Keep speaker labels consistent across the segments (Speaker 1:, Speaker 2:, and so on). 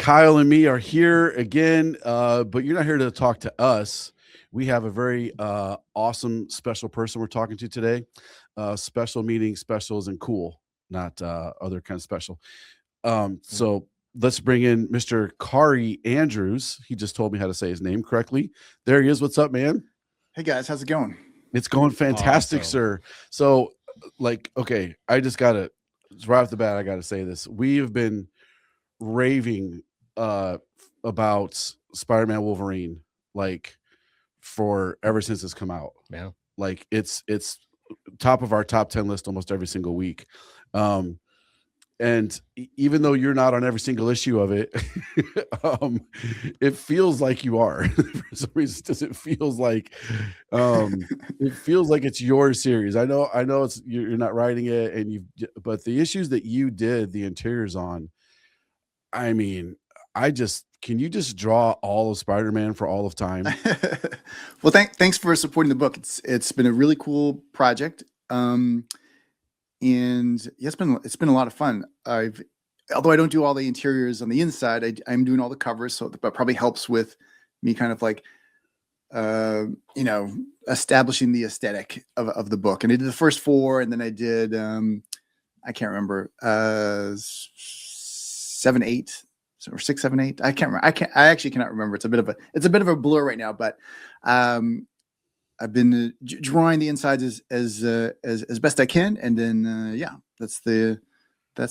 Speaker 1: Kyle and me are here again, but you're not here to talk to us. We have a very awesome, special person we're talking to today. Special meaning specials and cool, not other kind of special. So let's bring in Mr. Kaare Andrews. He just told me how to say his name correctly. There he is. What's up, man?
Speaker 2: Hey guys, how's it going?
Speaker 1: It's going fantastic,
Speaker 3: Awesome.
Speaker 1: sir. So, okay, I just gotta right off the bat, I gotta say this. We have been raving about Spider-Man Wolverine like for ever since it's come out.
Speaker 3: Yeah.
Speaker 1: Like it's top of our top 10 list almost every single week. Um and even though you're not on every single issue of it, um it feels like you are. For some reason does it feels like it's your series. I know it's you're not writing it and but the issues that you did the interiors on, I mean, can you just draw all of Spider-Man for all of time?
Speaker 2: Well, thanks for supporting the book. It's been a really cool project, and yeah, it's been a lot of fun. Although I don't do all the interiors on the inside, I'm doing all the covers, so that probably helps with me kind of like establishing the aesthetic of the book. And I did the first four, and then I did I can't remember 7, 8, or 6, 7, 8. I can't remember. I actually cannot remember. It's a bit of a blur right now. But I've been drawing the insides as best I can, and then yeah, that's the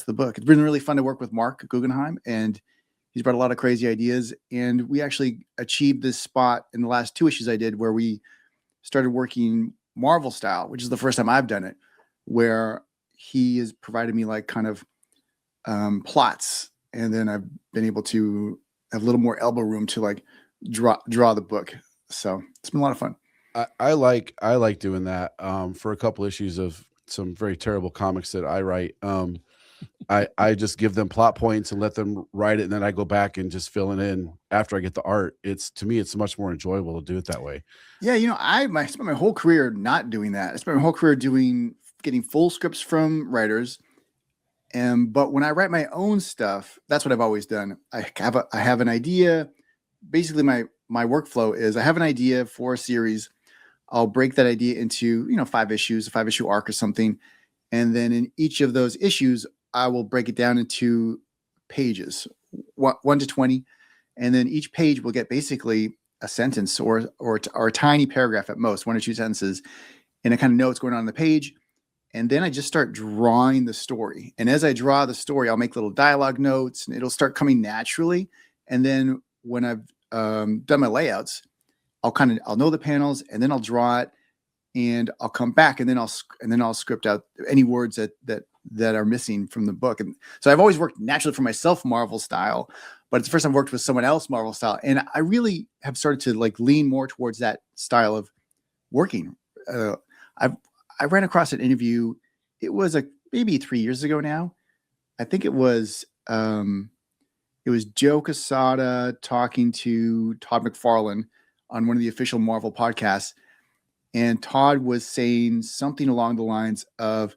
Speaker 2: book. It's been really fun to work with Mark Guggenheim, and he's brought a lot of crazy ideas. And we actually achieved this spot in the last 2 issues I did, where we started working Marvel style, which is the first time I've done it, where he has provided me like kind of plots, and then I've been able to have a little more elbow room to like draw the book. So it's been a lot of fun.
Speaker 1: I like doing that for a couple issues of some very terrible comics that I write. I just give them plot points and let them write it, and then I go back and just fill it in after I get the art. To me, it's much more enjoyable to do it that way.
Speaker 2: Yeah, I spent my whole career not doing that. I spent my whole career getting full scripts from writers. But when I write my own stuff, that's what I've always done. I have an idea. Basically, my workflow is I have an idea for a series. I'll break that idea into 5 issues, a 5-issue arc or something, and then in each of those issues, I will break it down into pages, 1 to 20, and then each page will get basically a sentence or a tiny paragraph at most, 1 or 2 sentences, and I kind of know what's going on the page. And then I just start drawing the story. And as I draw the story, I'll make little dialogue notes, and it'll start coming naturally. And then when I've done my layouts, I'll know the panels, and then I'll draw it, and I'll come back, and then I'll script out any words that are missing from the book. And so I've always worked naturally for myself Marvel style, but it's the first time I've worked with someone else Marvel style, and I really have started to like lean more towards that style of working. I ran across an interview. It was maybe 3 years ago now. I think it was Joe Quesada talking to Todd McFarlane on one of the official Marvel podcasts. And Todd was saying something along the lines of,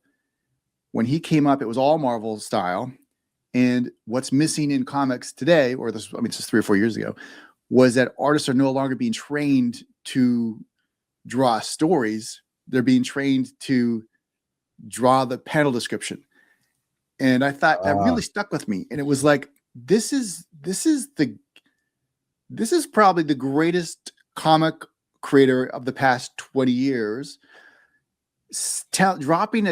Speaker 2: when he came up, it was all Marvel style. And what's missing in comics today, this is 3 or 4 years ago, was that artists are no longer being trained to draw stories. They're being trained to draw the panel description. And I thought that really stuck with me. And it was like, this is probably the greatest comic creator of the past 20 years, dropping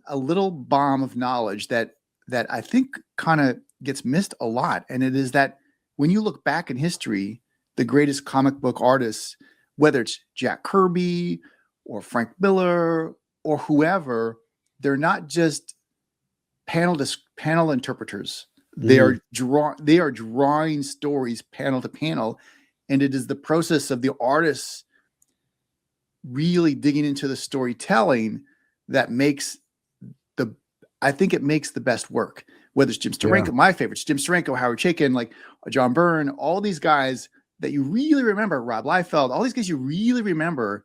Speaker 2: a little bomb of knowledge that I think kind of gets missed a lot. And it is that when you look back in history, the greatest comic book artists, whether it's Jack Kirby or Frank Miller or whoever, they're not just panel interpreters. They are drawing stories panel to panel, and it is the process of the artists really digging into the storytelling that makes the best work. Whether it's Jim Steranko, my favorites, Jim Steranko, Howard Chaykin, like John Byrne, all these guys that you really remember, Rob Liefeld, all these guys you really remember,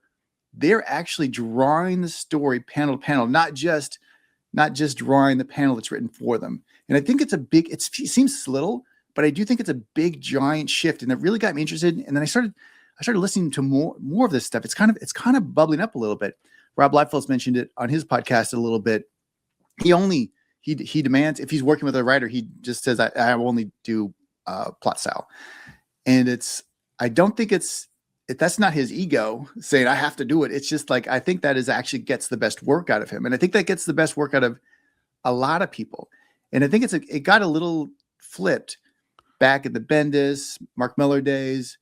Speaker 2: they're actually drawing the story panel to panel, not just drawing the panel that's written for them. And I think it seems little, but I do think it's a big giant shift, and it really got me interested. And then I started listening to more of this stuff. It's kind of bubbling up a little bit. Rob Liefeld's mentioned it on his podcast a little bit. He demands, if he's working with a writer, he just says, I will only do plot style. And I don't think that's not his ego saying I have to do it. It's just like, I think that actually gets the best work out of him. And I think that gets the best work out of a lot of people. And I think it got a little flipped back at the Bendis, Mark Miller days,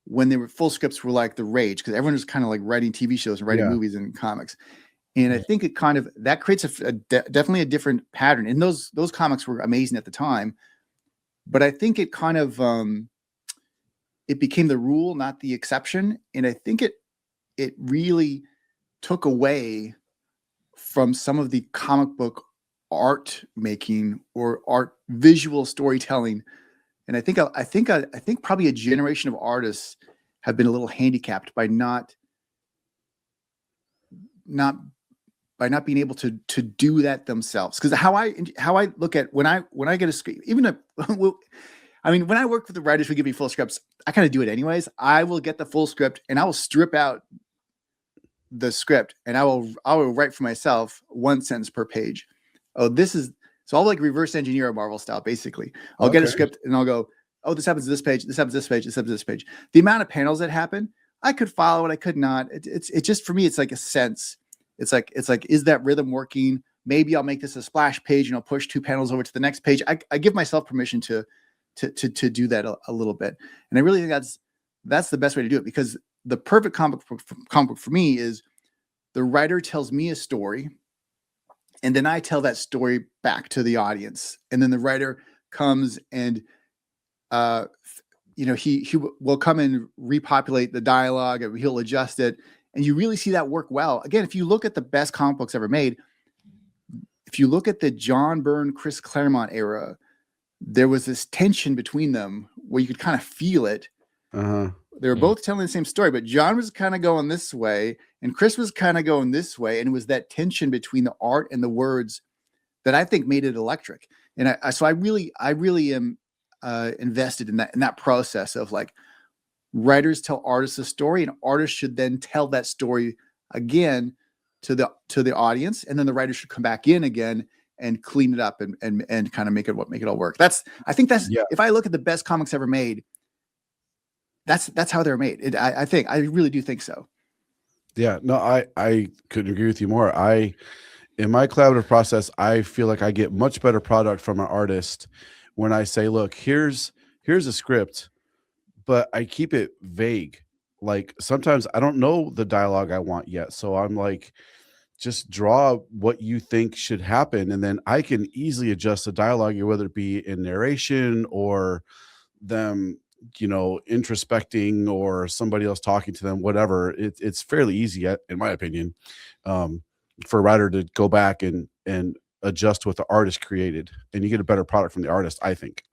Speaker 2: when they were full scripts were like the rage, because everyone was kind of like writing TV shows and writing movies and comics. And I think it kind of, that creates definitely a different pattern. And those comics were amazing at the time, but I think it kind of, it became the rule, not the exception. And I think it really took away from some of the comic book art making or art visual storytelling. And I think probably a generation of artists have been a little handicapped by not being able to do that themselves. Because how I look at when I get a script, when I work with the writers who give me full scripts, I kind of do it anyways. I will get the full script and I will strip out the script and I will write for myself 1 sentence per page. So I'll like reverse engineer a Marvel style. Basically, I'll get a script and I'll go, oh, this happens to this page. This happens to this page. This happens to this page. The amount of panels that happen, I could follow it. I could not. It's just, for me, it's like a sense. It's like, is that rhythm working? Maybe I'll make this a splash page and I'll push 2 panels over to the next page. I give myself permission to do that a little bit. And I really think that's the best way to do it, because the perfect comic book for me is the writer tells me a story and then I tell that story back to the audience. And then the writer comes and, he will come and repopulate the dialogue and he'll adjust it. And you really see that work well. Again, if you look at the best comic books ever made, if you look at the John Byrne, Chris Claremont era, there was this tension between them where you could kind of feel it. They were both telling the same story, but John was kind of going this way and Chris was kind of going this way. And it was that tension between the art and the words that I think made it electric. And so I really am invested in that process of like, writers tell artists a story and artists should then tell that story again to the audience. And then the writer should come back in again and clean it up and kind of make it all work. I think if I look at the best comics ever made, that's how they're made. I really do think so.
Speaker 1: Yeah, no, I couldn't agree with you more. In my collaborative process, I feel like I get much better product from an artist when I say, look, here's a script, but I keep it vague. Like sometimes I don't know the dialogue I want yet. So I'm like, just draw what you think should happen. And then I can easily adjust the dialogue, whether it be in narration or them, introspecting or somebody else talking to them, whatever. It's fairly easy, in my opinion, for a writer to go back and adjust what the artist created, and you get a better product from the artist, I think.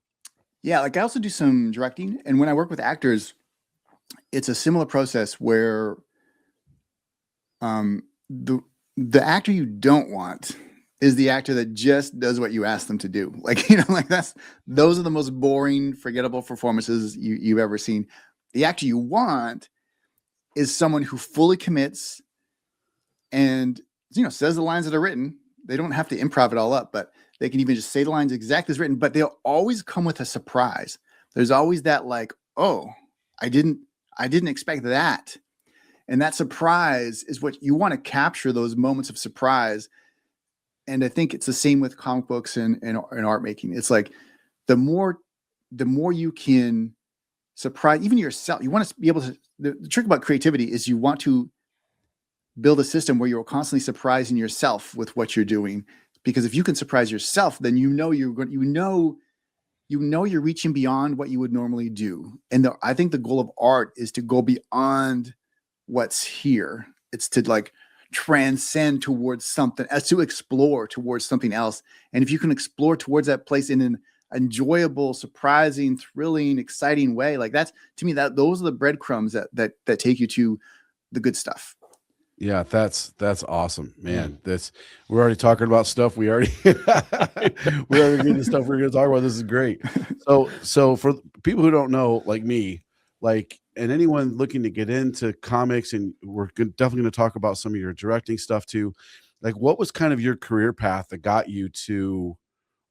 Speaker 2: Yeah. Like I also do some directing, and when I work with actors, it's a similar process where, the actor you don't want is the actor that just does what you ask them to do. Like, those are the most boring, forgettable performances you've ever seen. The actor you want is someone who fully commits and, says the lines that are written. They don't have to improv it all up, but they can even just say the lines exactly as written, but they'll always come with a surprise. There's always that like, oh, I didn't expect that. And that surprise is what you want to capture, those moments of surprise. And I think it's the same with comic books and art making. It's like the more you can surprise even yourself, you want to be able to, the trick about creativity is you want to build a system where you're constantly surprising yourself with what you're doing. Because if you can surprise yourself, then you're reaching beyond what you would normally do. And I think the goal of art is to go beyond what's here. It's to like transcend towards something, as to explore towards something else. And if you can explore towards that place in an enjoyable, surprising, thrilling, exciting way, like that's, to me, those are the breadcrumbs that take you to the good stuff.
Speaker 1: Yeah, that's awesome,
Speaker 3: Yeah.
Speaker 1: man. That's we're already talking about stuff we already we're already getting the stuff we're going to talk about. This is great. So for people who don't know, like me, like and anyone looking to get into comics, and definitely going to talk about some of your directing stuff too. Like, what was kind of your career path that got you to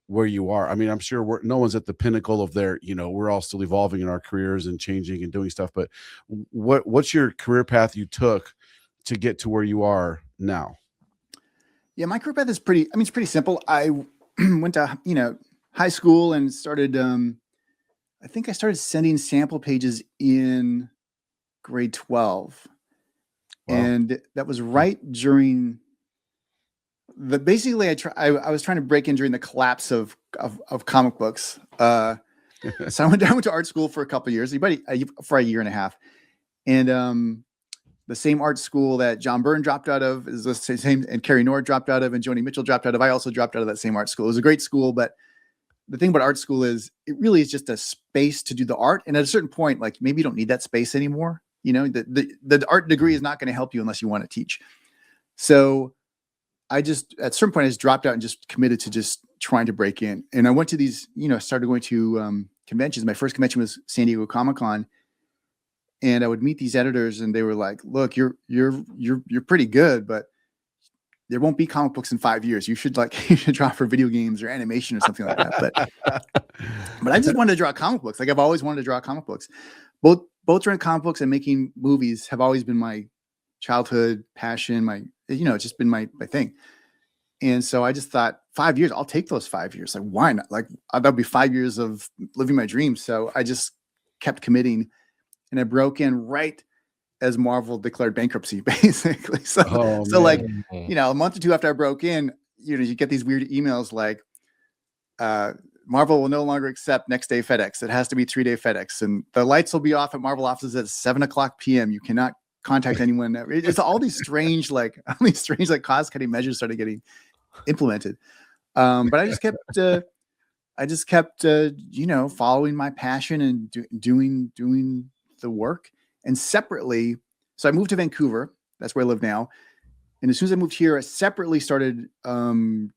Speaker 1: where you are? I mean, I'm sure no one's at the pinnacle of their, we're all still evolving in our careers and changing and doing stuff. But what's your career path you took to get to where you are now?
Speaker 2: Yeah, my career path is it's pretty simple. I went to, high school and started, I think I started sending sample pages in grade 12.
Speaker 1: Wow.
Speaker 2: And that was right during basically I was trying to break in during the collapse of comic books. So I went down to art school for a couple of years, for a year and a half. And the same art school that John Byrne dropped out of is the same, and Carrie Nord dropped out of, and Joni Mitchell dropped out of. I also dropped out of that same art school. It was a great school, but the thing about art school is it really is just a space to do the art. And at a certain point, like maybe you don't need that space anymore. The art degree is not going to help you unless you want to teach. So at a certain point, I just dropped out and just committed to just trying to break in. And I went to these, started going to conventions. My first convention was San Diego Comic-Con. And I would meet these editors and they were like, look, you're pretty good, but there won't be comic books in 5 years. You should draw for video games or animation or something like that. But I just wanted to draw comic books. Like I've always wanted to draw comic books. Both drawing comic books and making movies have always been my childhood passion. It's just been my thing. And so I just thought 5 years, I'll take those 5 years. Like, why not? Like that'll be 5 years of living my dreams. So I just kept committing, and I broke in right as Marvel declared bankruptcy, basically. Like, a month or two after I broke in, you get these weird emails like, Marvel will no longer accept next day FedEx. It has to be 3-day FedEx, and the lights will be off at Marvel offices at 7:00 p.m. You cannot contact anyone. It's all these strange, cost cutting measures started getting implemented. But I just kept, following my passion and doing the work. And separately, so I moved to Vancouver. That's where I live now. And as soon as I moved here, I separately started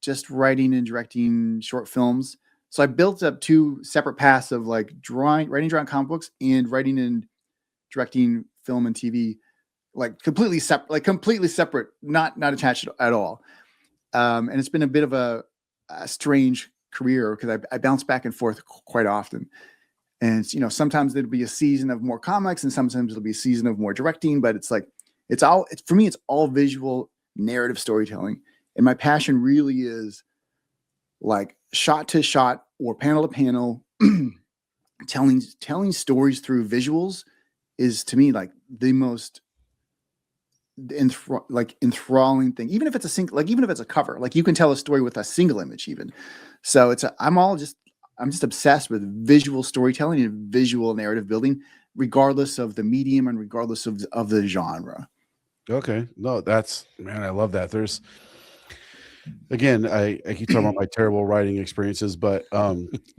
Speaker 2: just writing and directing short films. So I built up two separate paths of like writing comic books and writing and directing film and TV, like completely separate, not attached at all. And it's been a bit of a strange career because I bounce back and forth quite often. And sometimes there'll be a season of more comics, and sometimes it'll be a season of more directing. But for me, it's all visual narrative storytelling. And my passion really is like shot to shot or panel to panel, telling stories through visuals is to me like the most enthralling thing. Even if it's even if it's a cover, like you can tell a story with a single image even. So I'm just obsessed with visual storytelling and visual narrative building, regardless of the medium and regardless of the genre.
Speaker 1: Okay. No, man, I love that. Again, I keep talking about my terrible writing experiences, but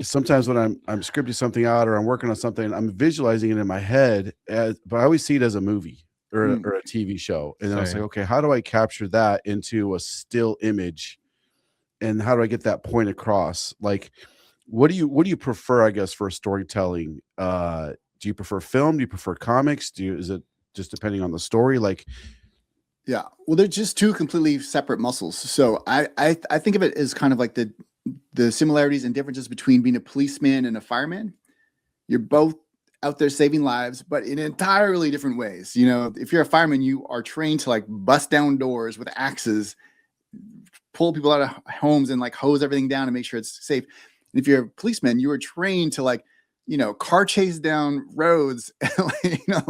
Speaker 1: sometimes when I'm scripting something out or I'm working on something, I'm visualizing it in my head, but I always see it as a movie or a TV show. And then I was like, okay, how do I capture that into a still image? And how do I get that point across? Like, what do you prefer, I guess, for storytelling? Do you prefer film? Do you prefer comics? Is it just depending on the story? Like,
Speaker 2: yeah, well, they're just two completely separate muscles. So I think of it as kind of like the similarities and differences between being a policeman and a fireman. You're both out there saving lives, but in entirely different ways. If you're a fireman, you are trained to like bust down doors with axes, pull people out of homes, and like hose everything down and make sure it's safe. And if you're a policeman, you are trained to like, car chase down roads, and,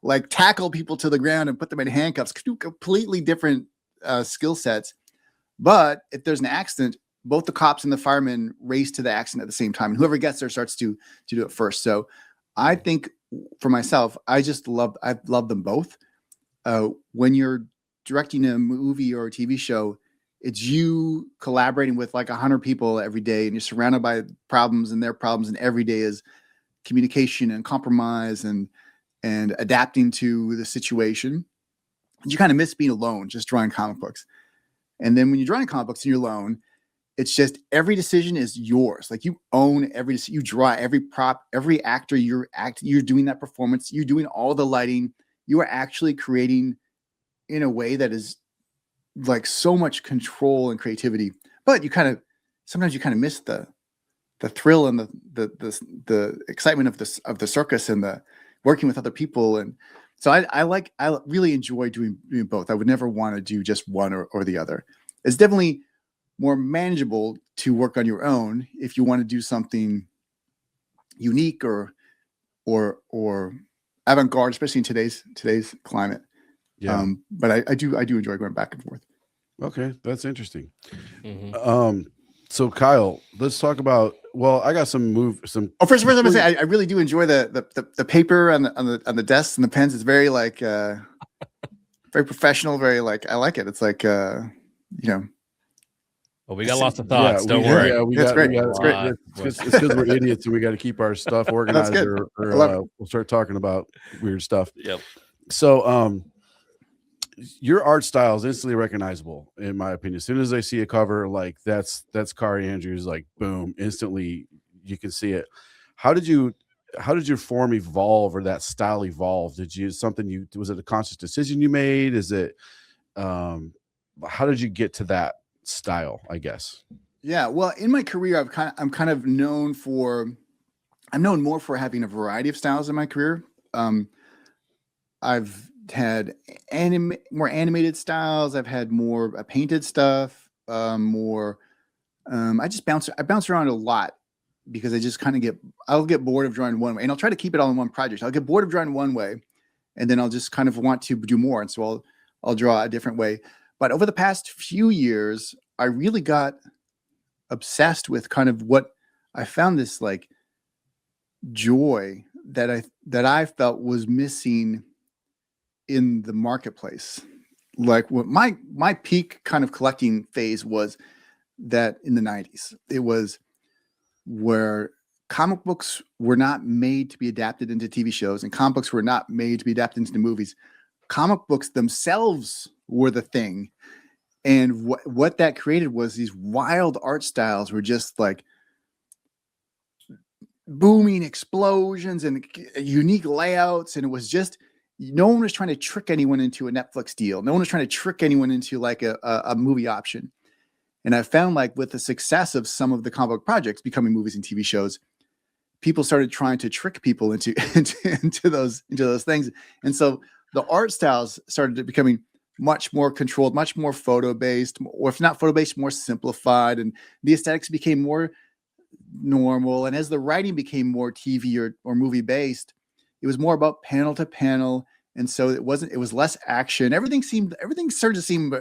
Speaker 2: like tackle people to the ground and put them in handcuffs. Two completely different skill sets. But if there's an accident, both the cops and the firemen race to the accident at the same time, and whoever gets there starts to do it first. So I think for myself, I love them both. When you're directing a movie or a TV show, it's you collaborating with like 100 people every day, and you're surrounded by problems and their problems, and every day is communication and compromise and adapting to the situation. You kind of miss being alone, just drawing comic books. And then when you're drawing comic books and you're alone, it's just every decision is yours. Like you own every, you draw every prop, every actor you're acting, you're doing that performance, you're doing all the lighting. You are actually creating in a way that is like so much control and creativity. But you kind of, sometimes you kind of miss the thrill and the excitement of the circus and the working with other people. And so I really enjoy doing both. I would never want to do just one or the other. It's definitely more manageable to work on your own if you want to do something unique or avant-garde, especially in today's climate.
Speaker 1: Yeah.
Speaker 2: But I do enjoy going back and forth.
Speaker 1: Okay, that's interesting.
Speaker 3: Mhm.
Speaker 1: So Kyle, let's talk about. Well, I got some.
Speaker 2: Oh, first, I'm gonna say I really do enjoy the paper on the desks and the pens. It's very like very professional. Very like I like it. It's like you know.
Speaker 3: Well, we got lots of thoughts. Don't worry.
Speaker 1: Yeah,
Speaker 2: That's great.
Speaker 1: It's great. It's because we're idiots and we got to keep our stuff organized,
Speaker 2: good.
Speaker 1: or
Speaker 2: I love it.
Speaker 1: we'll start talking about weird stuff.
Speaker 3: Yep.
Speaker 1: So, your art style is instantly recognizable, in my opinion. As soon as I see a cover, like that's Kaare Andrews, like boom, instantly you can see it. How did your form evolve, or that style evolve? Was it a conscious decision you made? Is it how did you get to that style, I guess?
Speaker 2: Yeah, well, in my career, I'm kind of known I'm known more for having a variety of styles in my career. I've had more animated styles. I've had more painted stuff. More. I bounce around a lot because I just kind of I'll get bored of drawing one way, and I'll try to keep it all in one project. I'll get bored of drawing one way, and then I'll just kind of want to do more, and so I'll draw a different way. But over the past few years, I really got obsessed with kind of what I found this like joy that I felt was missing in the marketplace. Like what my peak kind of collecting phase was that in the 90s. It was where comic books were not made to be adapted into TV shows, and comic books were not made to be adapted into movies. Comic books themselves were the thing. And what that created was these wild art styles were just like booming explosions and unique layouts. And it was just, no one was trying to trick anyone into a Netflix deal. No one was trying to trick anyone into like a movie option. And I found like with the success of some of the comic book projects becoming movies and TV shows, people started trying to trick people into those things. And so the art styles started becoming much more controlled, much more photo based, or if not photo based, more simplified. And the aesthetics became more normal. And as the writing became more TV or movie based, it was more about panel to panel. And so it was less action. Everything started to seem,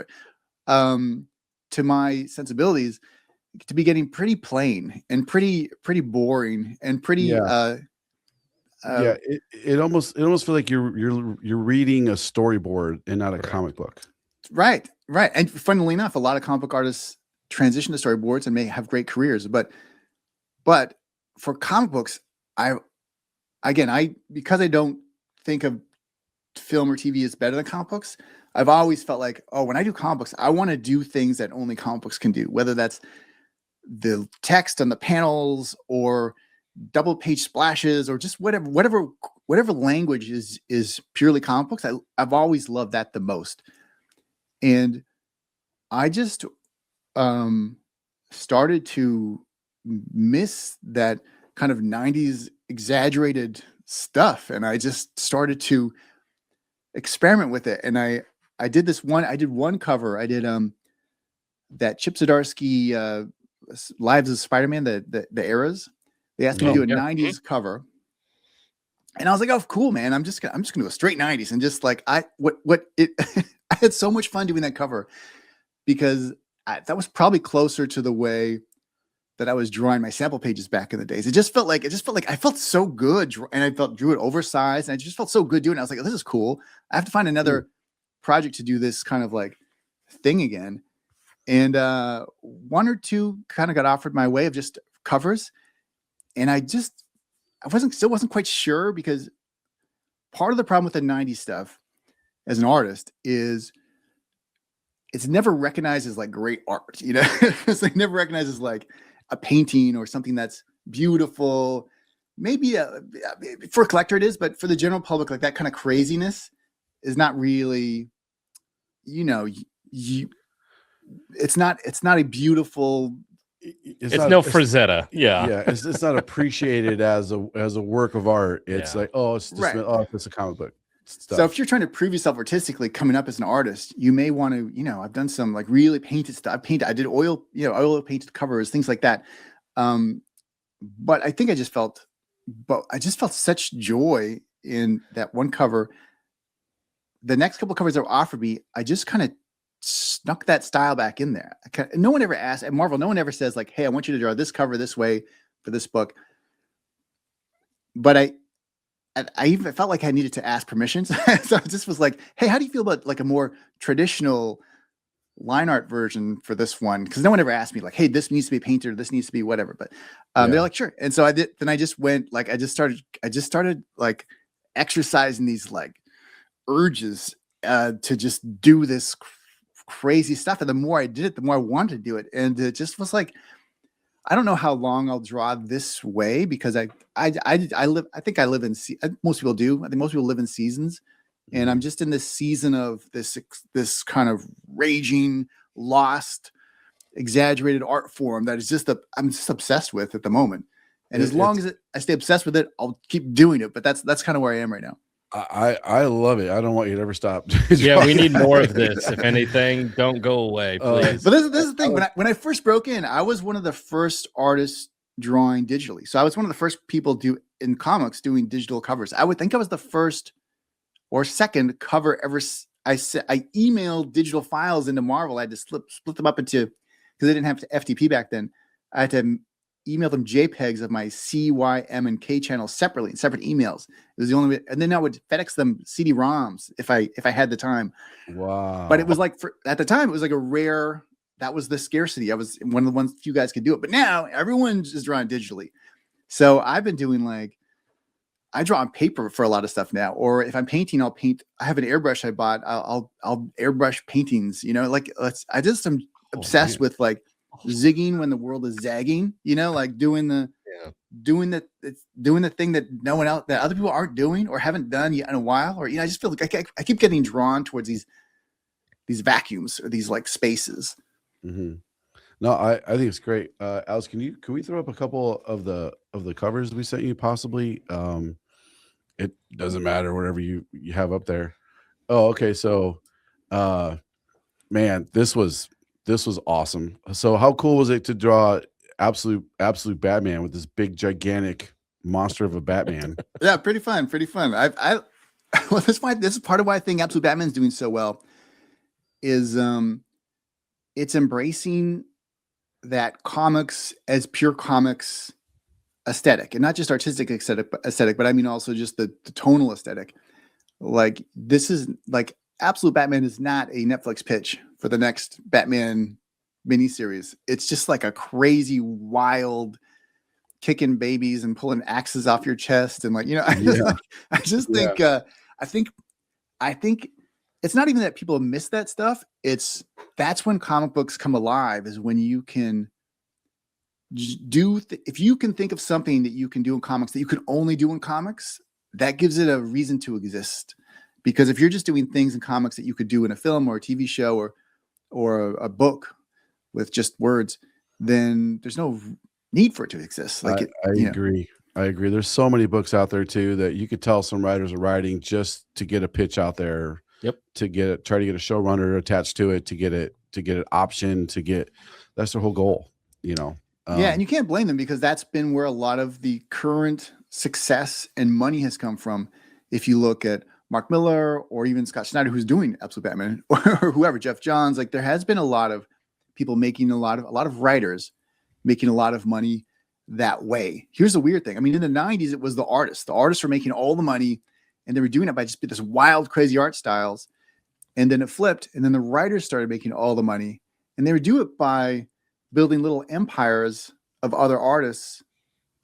Speaker 2: to my sensibilities, to be getting pretty plain and pretty boring and pretty,
Speaker 1: It almost feels like you're reading a storyboard and not a comic book.
Speaker 2: Right. And funnily enough, a lot of comic book artists transition to storyboards and may have great careers. But for comic books, because I don't think of film or TV as better than comic books, I've always felt like, oh, when I do comic books, I want to do things that only comic books can do, whether that's the text on the panels or double page splashes or just whatever language is purely comic books. I've always loved that the most. And I just started to miss that kind of 90s exaggerated stuff. And I just started to experiment with it. And I did one cover. I did that Chip Zdarsky Lives of Spider-Man, the eras. They asked me to do a 90s cover. And I was like, oh, cool, man. I'm just gonna do a straight 90s. And just like I had so much fun doing that cover because that was probably closer to the way that I was drawing my sample pages back in the days. It just felt like I felt so good, and I drew it oversized, and I just felt so good doing it. I was like, oh, this is cool. I have to find another project to do this kind of like thing again. And one or two kind of got offered my way of just covers, and I still wasn't quite sure, because part of the problem with the 90s stuff as an artist is it's never recognized as like great art, you know. It's like never recognized as like a painting or something that's beautiful. Maybe for a collector it is, but for the general public, like that kind of craziness is not really, you know, it's not a beautiful.
Speaker 3: It's no Frazetta.
Speaker 1: Yeah, it's not appreciated as a work of art. It's like, oh, it's just it's a comic book stuff.
Speaker 2: So if you're trying to prove yourself artistically coming up as an artist, you may want to, you know, I've done some like really painted stuff. I did oil painted covers, things like that. But I think I just felt such joy in that one cover. The next couple of covers that were offered me, I just kind of snuck that style back in there. No one ever asked at Marvel. No one ever says like, "Hey, I want you to draw this cover this way for this book." But I even felt like I needed to ask permissions. So I just was like, "Hey, how do you feel about like a more traditional line art version for this one?" Because no one ever asked me like, "Hey, this needs to be painted, or this needs to be whatever." But they're like, "Sure." And so I did. Then I just went like I just started like exercising these like urges to just do this crazy stuff. And the more I did it, the more I wanted to do it. And it just was like, I don't know how long I'll draw this way because I think I live in, most people do. I think most people live in seasons, and I'm just in this season of this kind of raging, lost, exaggerated art form that is just I'm just obsessed with at the moment. And as long as I stay obsessed with it, I'll keep doing it. But that's kind of where I am right now.
Speaker 1: I love it. I don't want you to ever stop.
Speaker 3: Yeah, we need more of this. If anything, don't go away, please.
Speaker 2: But this is the thing. When I first broke in, I was one of the first artists drawing digitally. So I was one of the first people in comics doing digital covers. I would think I was the first or second cover ever. I emailed digital files into Marvel. I had to split them up into, because they didn't have FTP back then. I had to email them JPEGs of my C, Y, M, and K channels separately in separate emails. It was the only way, and then I would FedEx them CD-ROMs if I had the time.
Speaker 1: Wow!
Speaker 2: But it was like at the time it was like a rare. That was the scarcity. I was one of the ones few guys could do it. But now everyone's just drawing digitally. So I've been doing like I draw on paper for a lot of stuff now. Or if I'm painting, I'll paint. I have an airbrush I bought. I'll airbrush paintings. You know, like I just am obsessed with like zigging when the world is zagging, you know, like doing the thing that no one else, that other people aren't doing or haven't done yet in a while. Or, you know, I just feel like I keep getting drawn towards these vacuums or these like spaces.
Speaker 1: Mm-hmm. No, I think it's great. Alice, can we throw up a couple of the covers we sent you possibly? It doesn't matter, whatever you have up there. Oh, okay. So, man, this was awesome. So how cool was it to draw absolute Batman with this big gigantic monster of a Batman?
Speaker 2: Yeah, pretty fun. Well, this is part of why I think Absolute Batman's doing so well is it's embracing that comics as pure comics aesthetic, and not just artistic aesthetic, but I mean also just the tonal aesthetic. Like this is like Absolute Batman is not a Netflix pitch for the next Batman miniseries. It's just like a crazy, wild, kicking babies and pulling axes off your chest, and like, you know, I think it's not even that people miss that stuff. That's when comic books come alive, is when you can if you can think of something that you can do in comics that you can only do in comics, that gives it a reason to exist. Because if you're just doing things in comics that you could do in a film or a TV show or a book with just words, then there's no need for it to exist. Like
Speaker 1: I agree. I agree. There's so many books out there too that you could tell some writers are writing just to get a pitch out there.
Speaker 3: Yep.
Speaker 1: To try to get a showrunner attached to it, to get it option, that's their whole goal, you know.
Speaker 2: Yeah, and you can't blame them, because that's been where a lot of the current success and money has come from. If you look at Mark Miller or even Scott Snyder, who's doing Absolute Batman, or whoever, Jeff Johns, like there has been a lot of people making a lot of writers making a lot of money that way. Here's the weird thing. I mean, in the 90s, it was the artists. The artists were making all the money, and they were doing it by just this wild, crazy art styles. And then it flipped, and then the writers started making all the money, and they would do it by building little empires of other artists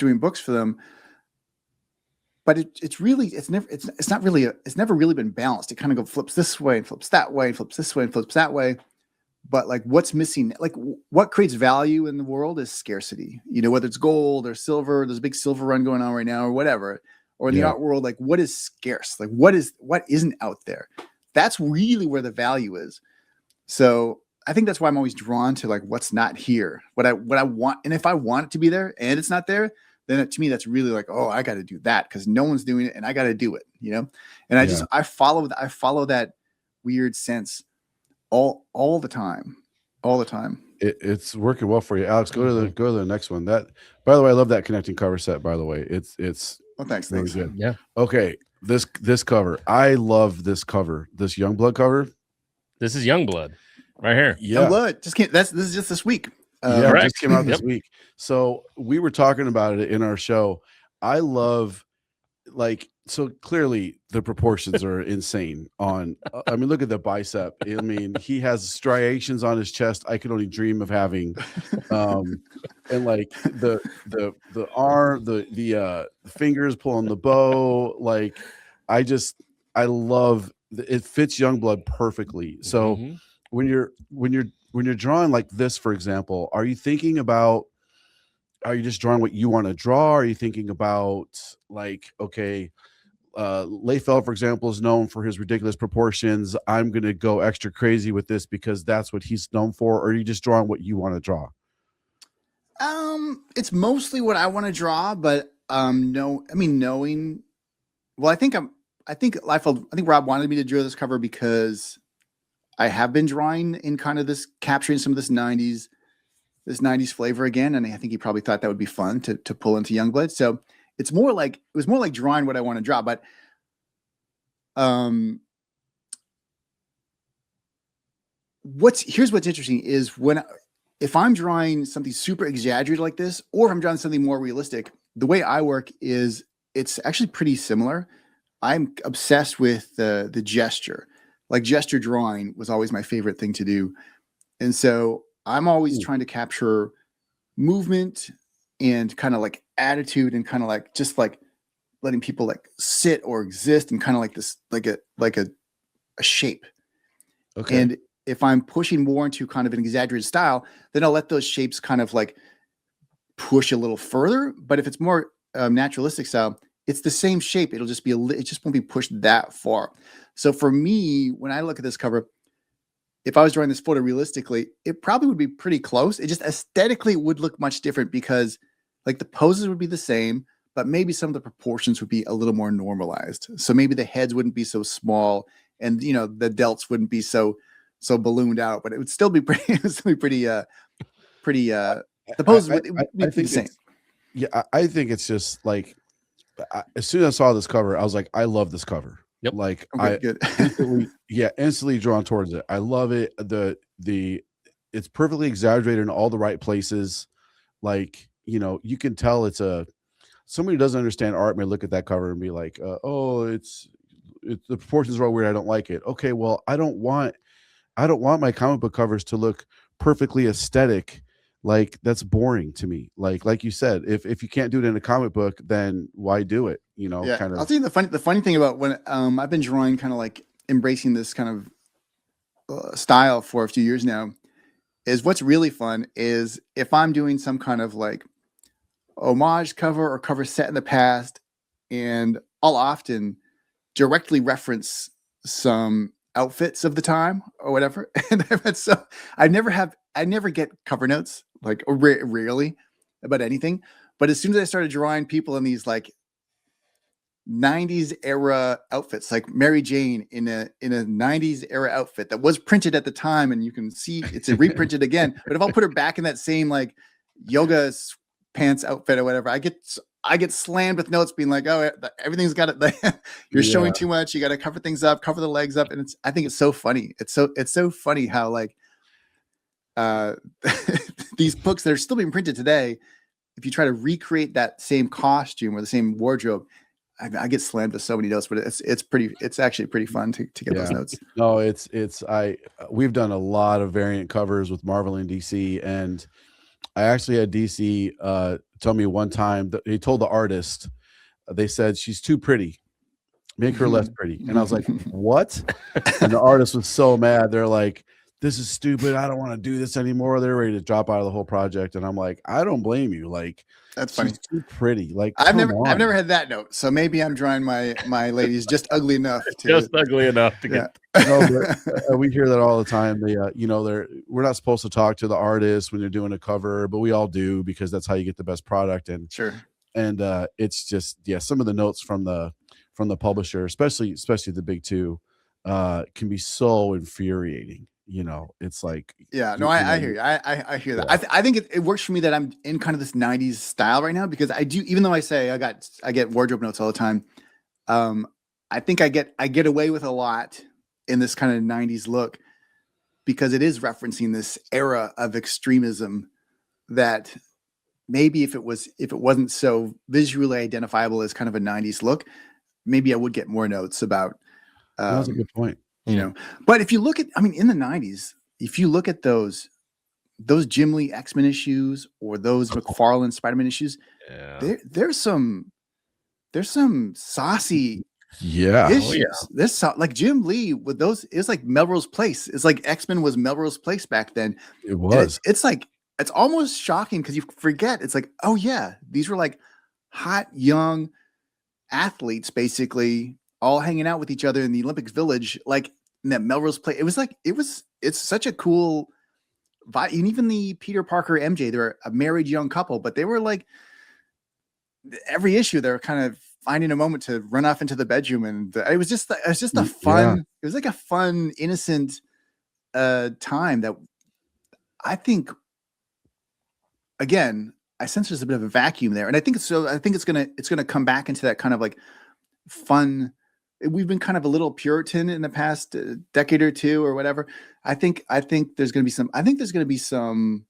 Speaker 2: doing books for them. but it's really, it's never really been balanced. It kind of flips this way and flips that way and flips this way and flips that way. But like what's missing, like what creates value in the world is scarcity, whether it's gold or silver, there's a big silver run going on right now or whatever, or in the art world, like what is scarce, like what isn't out there. That's really where the value is. So I think that's why I'm always drawn to like what's not here, what I want. And if I want it to be there and it's not there, then to me, that's really like, oh, I got to do that because no one's doing it and I got to do it, And I follow that weird sense all the time.
Speaker 1: It's working well for you, Alex. Go to the next one. That, by the way, I love that connecting cover set. By the way, it's
Speaker 2: well, thanks.
Speaker 1: really good.
Speaker 3: Yeah.
Speaker 1: Okay, this cover, I love this cover. This Youngblood cover.
Speaker 3: This is Youngblood, right here.
Speaker 2: Yeah, Youngblood just came. This is just this week.
Speaker 1: It just came out this week. So we were talking about it in our show. I love, like, so clearly the proportions are insane on, I mean, look at the bicep. I mean, he has striations on his chest I could only dream of having. And like the arm, the fingers pulling the bow. Like, I love it, fits Youngblood perfectly. So when you're drawing like this, for example, are you just drawing what you want to draw? Are you thinking about like, okay, Layfeld, for example, is known for his ridiculous proportions. I'm going to go extra crazy with this because that's what he's known for. Or are you just drawing what you want to draw?
Speaker 2: It's mostly what I want to draw, but knowing, well, I think Rob wanted me to draw this cover because I have been drawing in kind of this, capturing some of this 90s flavor again. And I think he probably thought that would be fun to pull into Youngblood. So it was more like drawing what I want to draw. But here's what's interesting is if I'm drawing something super exaggerated like this, or if I'm drawing something more realistic, the way I work is it's actually pretty similar. I'm obsessed with the gesture. Like gesture drawing was always my favorite thing to do. And so I'm always trying to capture movement and kind of like attitude and kind of like just like letting people like sit or exist and kind of like this, like a shape.
Speaker 1: Okay.
Speaker 2: And if I'm pushing more into kind of an exaggerated style, then I'll let those shapes kind of like push a little further. But if it's more naturalistic style, it's the same shape. It'll just be it just won't be pushed that far. So for me, when I look at this cover, if I was drawing this photo realistically, it probably would be pretty close. It just aesthetically would look much different because like the poses would be the same, but maybe some of the proportions would be a little more normalized. So maybe the heads wouldn't be so small and, the delts wouldn't be so ballooned out, but it would still be pretty, the poses would be the same.
Speaker 1: Yeah. I think it's just like, as soon as I saw this cover, I was like, I love this cover.
Speaker 3: Yep.
Speaker 1: Like
Speaker 2: good.
Speaker 1: instantly drawn towards it. I love it. It's perfectly exaggerated in all the right places. Like, you can tell somebody who doesn't understand art may look at that cover and be like, it's the proportions are all weird. I don't like it. Okay. Well, I don't want my comic book covers to look perfectly aesthetic. Like that's boring to me. Like you said, if you can't do it in a comic book, then why do it?
Speaker 2: Yeah.
Speaker 1: Kind of.
Speaker 2: I'll tell you the funny thing about when I've been drawing, kind of like embracing this kind of style for a few years now, is what's really fun is if I'm doing some kind of like homage cover or cover set in the past, and I'll often directly reference some outfits of the time or whatever. And I never get cover notes, like rarely about anything. But as soon as I started drawing people in these like 90s era outfits, like Mary Jane in a 90s era outfit that was printed at the time, and you can see it's reprinted again. But if I'll put her back in that same like yoga pants outfit or whatever, I get slammed with notes being like, oh, everything's got it. You're showing too much. You got to cover things up, cover the legs up. And I think it's so funny. It's so funny how like these books that are still being printed today, if you try to recreate that same costume or the same wardrobe, I get slammed with so many notes, but it's actually pretty fun to get those notes.
Speaker 1: No, we've done a lot of variant covers with Marvel and DC, and I actually had DC tell me one time that he told the artist, they said she's too pretty. Make her less pretty. And I was like, what? And the artist was so mad. They're like, this is stupid. I don't want to do this anymore. They're ready to drop out of the whole project. And I'm like, I don't blame you. Like,
Speaker 2: That's funny.
Speaker 1: she's too pretty. Like,
Speaker 2: I've never had that note. So maybe I'm drawing my ladies just ugly enough to
Speaker 3: Just ugly enough to get.
Speaker 1: No, but, we hear that all the time. They, we're not supposed to talk to the artist when they're doing a cover, but we all do because that's how you get the best product. And
Speaker 2: sure.
Speaker 1: And it's just, some of the notes from the publisher, especially the big two, can be so infuriating. It's like,
Speaker 2: I hear you. I hear that. I think it works for me that I'm in kind of this 90s style right now, because I do, even though I say I get wardrobe notes all the time. I think I get away with a lot in this kind of 90s look, because it is referencing this era of extremism that maybe if it wasn't so visually identifiable as kind of a 90s look, maybe I would get more notes about.
Speaker 1: That's a good point.
Speaker 2: But if you look at, in the 90s, if you look at those Jim Lee X-Men issues or those McFarlane Spider-Man issues, there's some saucy issues. There's like Jim Lee with those. It's like Melrose Place. It's like X-Men was Melrose Place back then.
Speaker 1: It was.
Speaker 2: It's like, it's almost shocking because you forget. It's like, oh yeah, these were like hot young athletes, basically all hanging out with each other in the Olympic Village, like in that Melrose Place. It's such a cool vibe. And even the Peter Parker MJ, they're a married young couple, but they were like, every issue they're kind of finding a moment to run off into the bedroom, and it was just a fun. It was like a fun, innocent time that I think. Again, I sense there's a bit of a vacuum there, and I think it's gonna come back into that kind of like fun. We've been kind of a little Puritan in the past decade or two or whatever. I think there's gonna be some. I think there's gonna be some.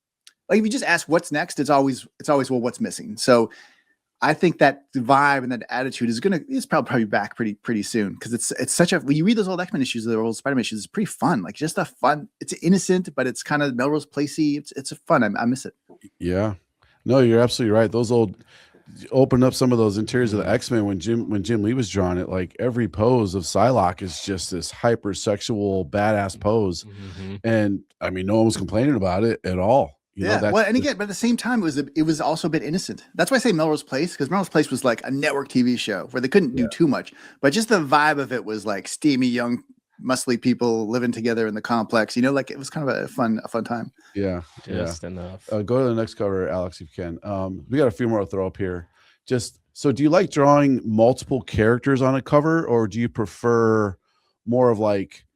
Speaker 2: Like if you just ask what's next, it's always well, what's missing. So I think that vibe and that attitude is probably back pretty soon, because it's such a, when you read those old X-Men issues, the old Spider-Man issues, it's pretty fun. Like just a fun. It's innocent, but it's kind of Melrose Placey. It's a fun. I miss it.
Speaker 1: Yeah, no, you're absolutely right. Those old opened up some of those interiors of the X-Men when Jim Lee was drawing it. Like every pose of Psylocke is just this hypersexual badass pose, and no one was complaining about it at all.
Speaker 2: Well, and again, but at the same time, it was also a bit innocent. That's why I say Melrose Place, because Melrose Place was like a network TV show where they couldn't do too much, but just the vibe of it was like steamy young muscly people living together in the complex, like it was kind of a fun time.
Speaker 3: Just enough.
Speaker 1: Go to the next cover, Alex, if you can. We got a few more to throw up here. So do you like drawing multiple characters on a cover, or do you prefer more of like,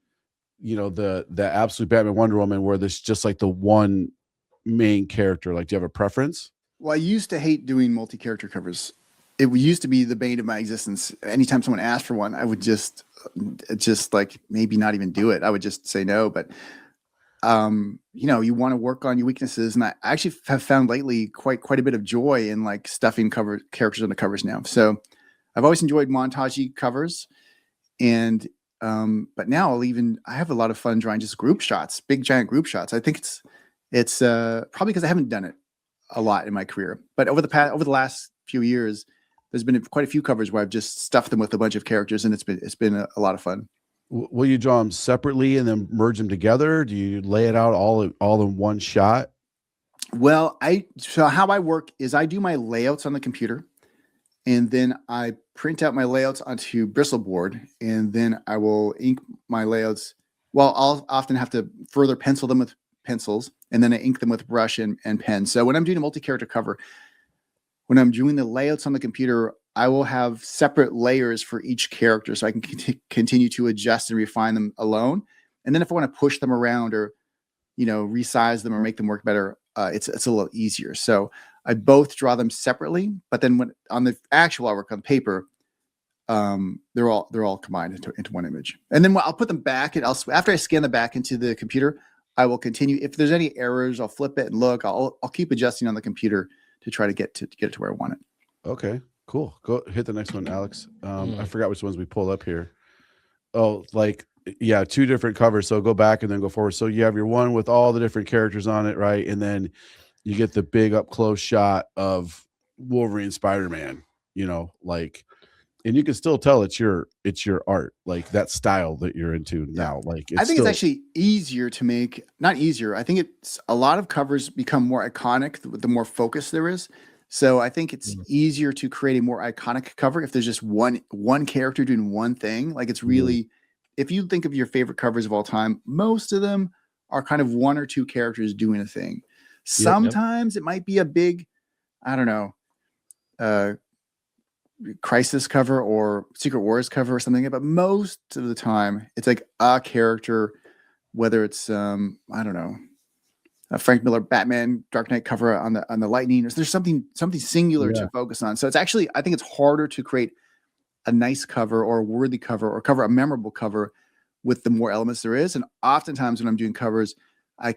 Speaker 1: the absolute Batman Wonder Woman where there's just like the one main character? Like, do you have a preference?
Speaker 2: Well, I used to hate doing multi-character covers. It used to be the bane of my existence. Anytime someone asked for one, I would just like maybe not even do it. I would just say no. But you want to work on your weaknesses, and I actually have found lately quite a bit of joy in like stuffing characters on the covers now. So I've always enjoyed montage covers, and but now I have a lot of fun drawing just group shots, big giant group shots. I think it's probably because I haven't done it a lot in my career, but over the last few years, there's been quite a few covers where I've just stuffed them with a bunch of characters, and it's been a lot of fun.
Speaker 1: Will you draw them separately and then merge them together? Do you lay it out all in one shot?
Speaker 2: Well, so how I work is I do my layouts on the computer, and then I print out my layouts onto bristle board, and then I will ink my layouts. Well, I'll often have to further pencil them with pencils, and then I ink them with brush and pen. So when I'm doing a multi-character cover, when I'm doing the layouts on the computer, I will have separate layers for each character, so I can continue to adjust and refine them alone. And then if I want to push them around or, resize them or make them work better, it's a little easier. So I both draw them separately, but then when on the actual artwork on paper, they're all combined into one image. And then I'll put them back, and after I scan them back into the computer, I will continue. If there's any errors, I'll flip it and look. I'll keep adjusting on the computer to try to get it to where I want it.
Speaker 1: Okay, cool. Go hit the next one, Alex. I forgot which ones we pulled up here. Oh, two different covers. So go back and then go forward. So you have your one with all the different characters on it, right? And then you get the big up close shot of Wolverine, Spider-Man. and you can still tell it's your art, like that style that you're into now. Like
Speaker 2: I
Speaker 1: it's
Speaker 2: think
Speaker 1: still
Speaker 2: it's actually easier to make, not easier. I think it's a lot of covers become more iconic the more focus there is. So I think it's easier to create a more iconic cover if there's just one character doing one thing. Like it's really, if you think of your favorite covers of all time, most of them are kind of one or two characters doing a thing. Sometimes it might be a big, I don't know, Crisis cover or Secret Wars cover or something, but most of the time it's like a character, whether it's I don't know, a Frank Miller Batman Dark Knight cover on the Lightning, or there's something singular to focus on. So it's actually, I think it's harder to create a nice cover or a worthy cover or cover a memorable cover with the more elements there is. And oftentimes when I'm doing covers, I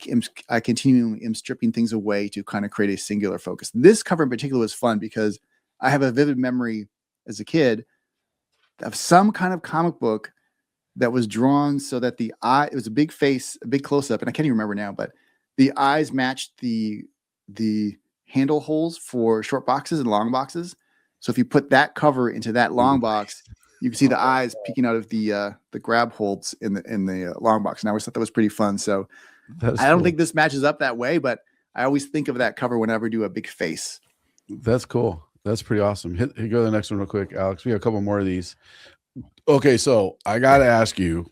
Speaker 2: continually am stripping things away to kind of create a singular focus. This cover in particular was fun because I have a vivid memory as a kid of some kind of comic book that was drawn so that the eye, it was a big face, a big close up, and I can't even remember now, but the eyes matched the handle holes for short boxes and long boxes. So if you put that cover into that long box, you can see the eyes peeking out of the grab holds in the long box. And I always thought that was pretty fun. So I don't think this matches up that way, but I always think of that cover whenever I do a big face.
Speaker 1: That's cool. That's pretty awesome. Go to the next one real quick, Alex. We have a couple more of these. Okay, so I gotta ask you,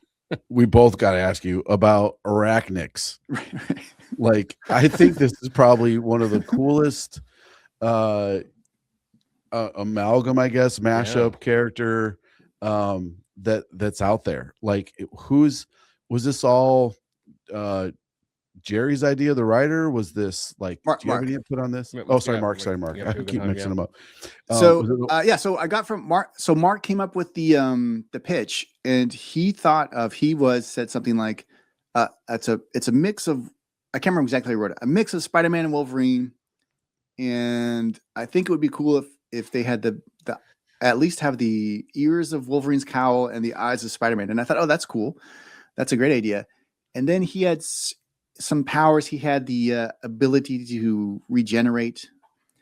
Speaker 1: we both gotta ask you about arachnids. Like, I think this is probably one of the coolest amalgam, I guess, mashup character that's out there. Like, was this all Jerry's idea, the writer? Was this like, do you have any input on this? Oh, sorry, Mark. Sorry, Mark. I keep mixing them up.
Speaker 2: So so I got from Mark. So Mark came up with the pitch, and he said something like, it's a mix of, I can't remember exactly how he wrote it, a mix of Spider-Man and Wolverine, and I think it would be cool if they had the at least have the ears of Wolverine's cowl and the eyes of Spider-Man. And I thought, oh, that's cool. That's a great idea. And then he had some powers. He had the ability to regenerate.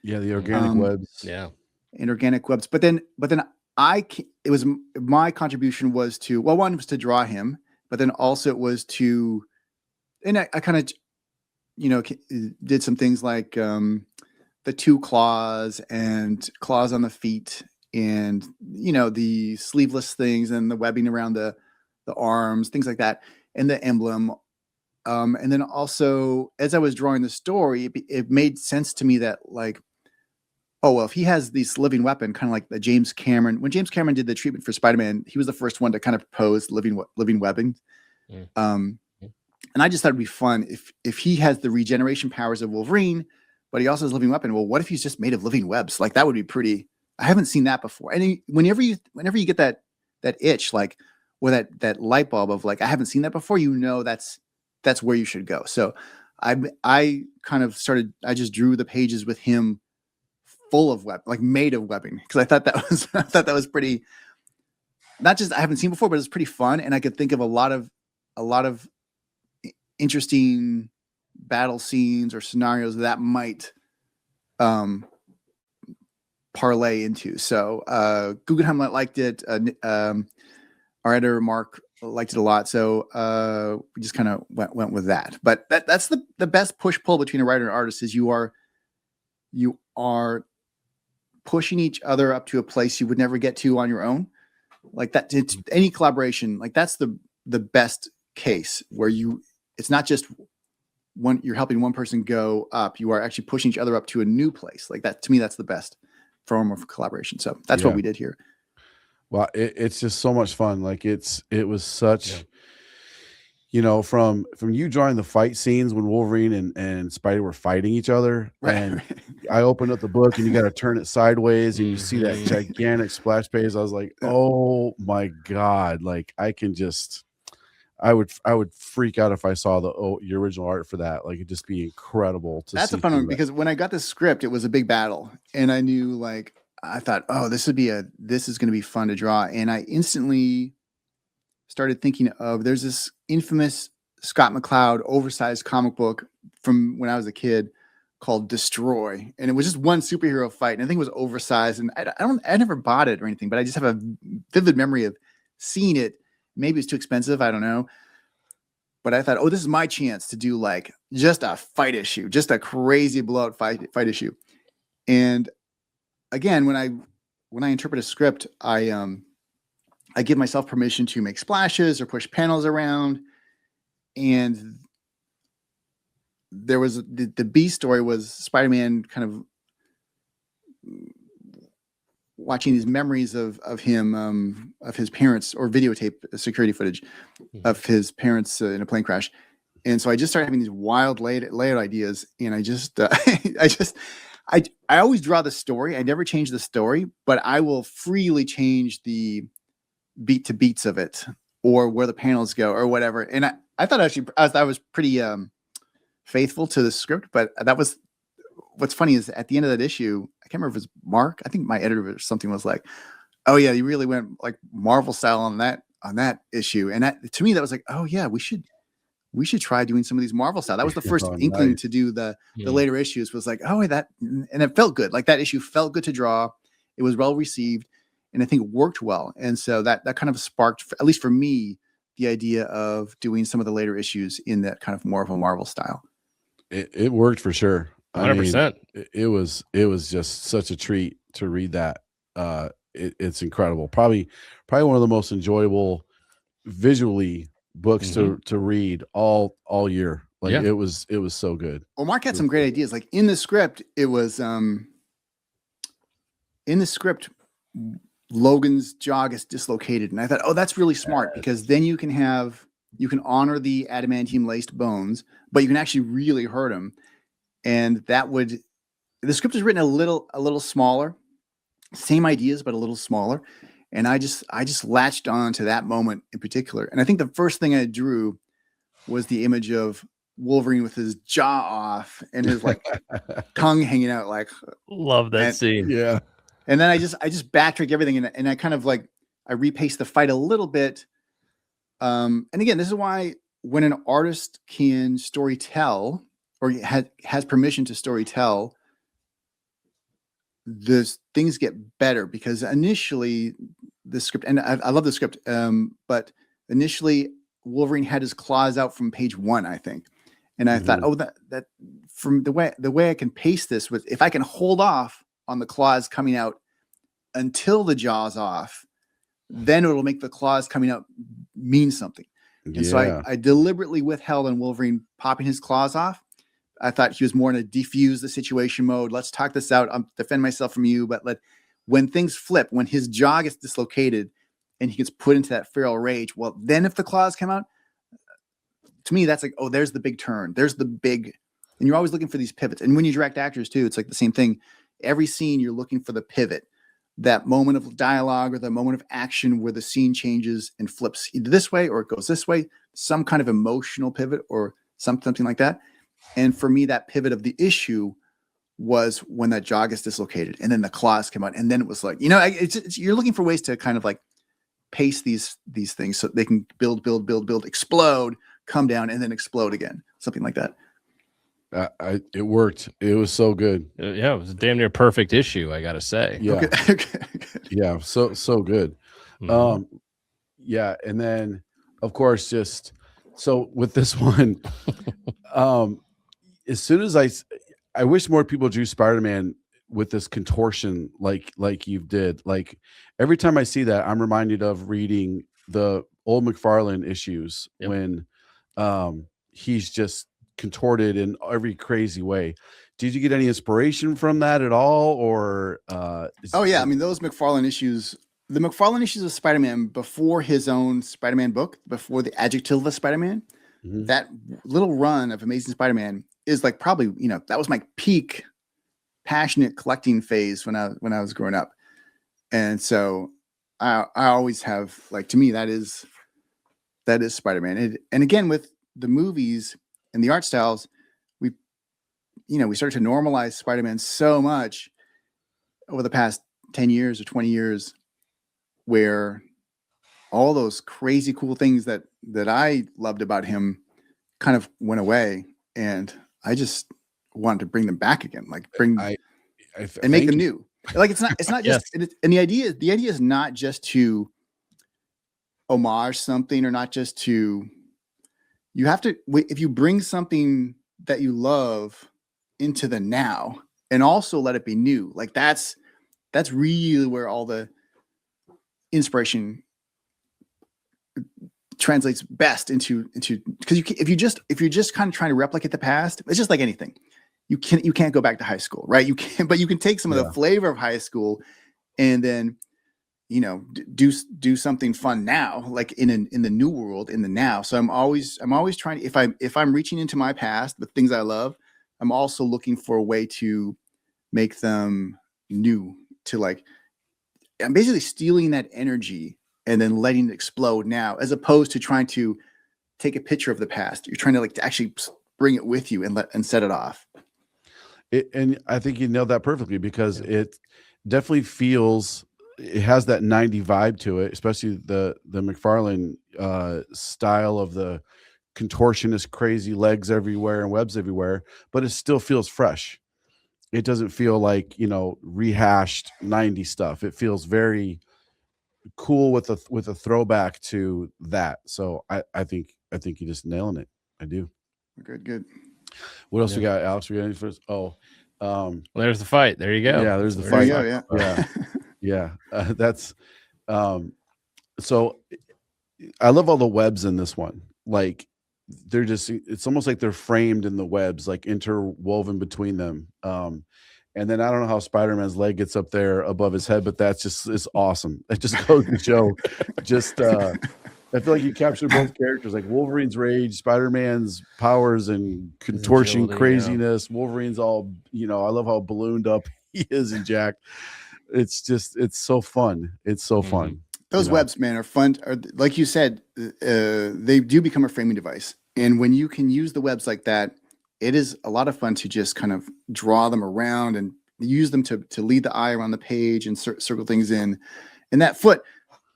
Speaker 1: Yeah, the organic webs.
Speaker 3: Yeah,
Speaker 2: and organic webs. But then it was my contribution was to, well, one was to draw him, but then also it was to, and I kind of, did some things like the two claws and claws on the feet, and the sleeveless things and the webbing around the arms, things like that, and the emblem. And then also, as I was drawing the story, it made sense to me that, like, oh, well, if he has this living weapon, kind of like the James Cameron, when James Cameron did the treatment for Spider-Man, he was the first one to kind of propose living webbing. And I just thought it'd be fun if he has the regeneration powers of Wolverine, but he also has living weapon. Well, what if he's just made of living webs? Like, that would be pretty. I haven't seen that before. And whenever you get that itch, like, or that light bulb of like, I haven't seen that before, that's where you should go. So I kind of started, I just drew the pages with him full of like made of webbing, because I thought that was pretty, not just I haven't seen before, but it's pretty fun, and I could think of a lot of interesting battle scenes or scenarios that might parlay into. So Guggenheim liked it. Our editor Mark liked it a lot, so we just kind of went with that. But that's the best push pull between a writer and artist, is you are pushing each other up to a place you would never get to on your own. Like that, it's any collaboration, like that's the best case, where it's not just you're helping one person go up, you are actually pushing each other up to a new place. Like that, to me, that's the best form of collaboration. So that's what we did here.
Speaker 1: Well, it's just so much fun. Like it was such, from you drawing the fight scenes when Wolverine and Spidey were fighting each other, and I opened up the book and you got to turn it sideways and you see that gigantic splash page. I was like, oh my God. Like I would freak out if I saw your original art for that. Like, it'd just be incredible to see.
Speaker 2: That's a fun one, because when I got the script, it was a big battle, and I knew, like, I thought, oh, this is going to be fun to draw. And I instantly started thinking of, there's this infamous Scott McCloud oversized comic book from when I was a kid called Destroy, and it was just one superhero fight, and I think it was oversized, and I never bought it or anything, but I just have a vivid memory of seeing it. Maybe it's too expensive, I don't know, but I thought, oh, this is my chance to do like just a fight issue, just a crazy blowout fight issue. And again, when I interpret a script, I give myself permission to make splashes or push panels around, and there was the B story was Spider-Man kind of watching these memories of him, of his parents, or videotape security footage of his parents in a plane crash. And so I just started having these wild layout ideas, and I just I always draw the story. I never change the story, but I will freely change the beat to beats of it, or where the panels go, or whatever. And I thought actually I was pretty faithful to the script, but that was what's funny is at the end of that issue, I can't remember if it was Mark. I think my editor or something was like, "Oh yeah, you really went like Marvel style on that issue." And that, to me, that was like, "Oh yeah, we should try doing some of these Marvel style." That was the first
Speaker 1: Oh,
Speaker 2: inkling
Speaker 1: nice.
Speaker 2: to do the later issues. Was like, "Oh, that," and it felt good. Like that issue felt good to draw. It was well received, and I think it worked well. And so that kind of sparked, at least for me, the idea of doing some of the later issues in that kind of more of a Marvel style.
Speaker 1: It worked for sure. I mean,
Speaker 3: 100%.
Speaker 1: it was just such a treat to read that. It's incredible. Probably one of the most enjoyable visually books to read all year. Like
Speaker 3: Yeah.
Speaker 1: it was so good.
Speaker 2: Well, Mark had some great ideas. Like in the script, it was in the script, Logan's jaw gets dislocated, and I thought, oh, that's really smart, because then you can honor the adamantium laced bones, but you can actually really hurt him, and the script is written a little smaller, same ideas but a little smaller, and I just latched on to that moment in particular. And I think the first thing I drew was the image of Wolverine with his jaw off and his like tongue hanging out, like,
Speaker 3: Love that scene.
Speaker 1: Yeah.
Speaker 2: and then I just backtrack everything, and I kind of like I repaste the fight a little bit. And again, this is why when an artist can story tell, or has permission to story tell, the things get better, because initially the script, and I love the script, but initially Wolverine had his claws out from page 1, I think. And I thought, oh, that from the way I can pace this with, if I can hold off on the claws coming out until the jaw's off, then it'll make the claws coming out mean something. And so I deliberately withheld on Wolverine popping his claws off. I thought he was more in a defuse the situation mode. Let's talk this out. I'm defend myself from you. But when things flip, when his jaw gets dislocated and he gets put into that feral rage, well, then if the claws come out, to me, that's like, oh, there's the big turn. There's the big, and you're always looking for these pivots. And when you direct actors too, it's like the same thing. Every scene, you're looking for the pivot, that moment of dialogue or the moment of action where the scene changes and flips either this way or it goes this way, some kind of emotional pivot or something like that. And for me, that pivot of the issue was when that jaw gets dislocated and then the claws come out. And then it was like, you're looking for ways to kind of like pace these things so they can build, explode, come down, and then explode again. Something like that.
Speaker 1: It worked. It was so good.
Speaker 3: Yeah, it was a damn near perfect issue, I gotta say.
Speaker 1: Yeah.
Speaker 2: Okay.
Speaker 1: Yeah. So good. Yeah. And then of course, just so with this one, as soon as I wish more people drew Spider-Man with this contortion like you did. Like every time I see that, I'm reminded of reading the old McFarlane issues when he's just contorted in every crazy way. Did you get any inspiration from that at all? Or
Speaker 2: oh yeah, I mean those McFarlane issues, the McFarlane issues of Spider-Man before his own Spider-Man book, before the Adjective Spider-Man, that little run of Amazing Spider-Man is like probably, that was my peak passionate collecting phase when I was growing up. And so I always have, like, to me, that is Spider-Man. And again, with the movies and the art styles, we started to normalize Spider-Man so much over the past 10 years or 20 years, where all those crazy cool things that I loved about him kind of went away. And I just wanted to bring them back again, like bring
Speaker 1: I
Speaker 2: and make
Speaker 1: thank
Speaker 2: them
Speaker 1: you.
Speaker 2: new. Like it's not
Speaker 3: Yes.
Speaker 2: just, and the idea is not just to homage something, or not just to, you have to, if you bring something that you love into the now and also let it be new, like that's really where all the inspiration translates best into, because if you're just kind of trying to replicate the past, it's just like anything. You can't go back to high school, right? You can, but you can take some of the flavor of high school and then, you know, do something fun now, like in the new world, in the now. So I'm always trying to, if I'm reaching into my past, the things I love, I'm also looking for a way to make them new, to like, I'm basically stealing that energy and then letting it explode now, as opposed to trying to take a picture of the past. You're trying to like to actually bring it with you and set it off.
Speaker 1: And I think you nailed that perfectly, because it definitely feels, it has that 90 vibe to it, especially the McFarlane style of the contortionist, crazy legs everywhere and webs everywhere, but it still feels fresh. It doesn't feel like, you know, rehashed 90 stuff. It feels very cool with a throwback to that. So I think you're just nailing it. I do.
Speaker 2: Good.
Speaker 1: What else
Speaker 3: Yeah.
Speaker 1: we got, Alex? We got any first? Oh,
Speaker 3: Well, there's the fight. There you go.
Speaker 1: yeah, there's the
Speaker 2: There you
Speaker 1: fight.
Speaker 2: go. Yeah.
Speaker 1: Yeah. That's so I love all the webs in this one. Like they're just, it's almost like they're framed in the webs, like interwoven between them. And then I don't know how Spider-Man's leg gets up there above his head, but that's just, it's awesome. It just goes to show just I feel like you captured both characters, like Wolverine's rage, Spider-Man's powers and contortion
Speaker 3: agility,
Speaker 1: craziness. Wolverine's all, you know, I love how ballooned up he is and Jack. It's just, it's so fun. It's so fun.
Speaker 2: Those
Speaker 1: you know?
Speaker 2: webs, man, are fun. Or like you said, they do become a framing device. And when you can use the webs like that, it is a lot of fun to just kind of draw them around and use them to lead the eye around the page and circle things in. And that foot,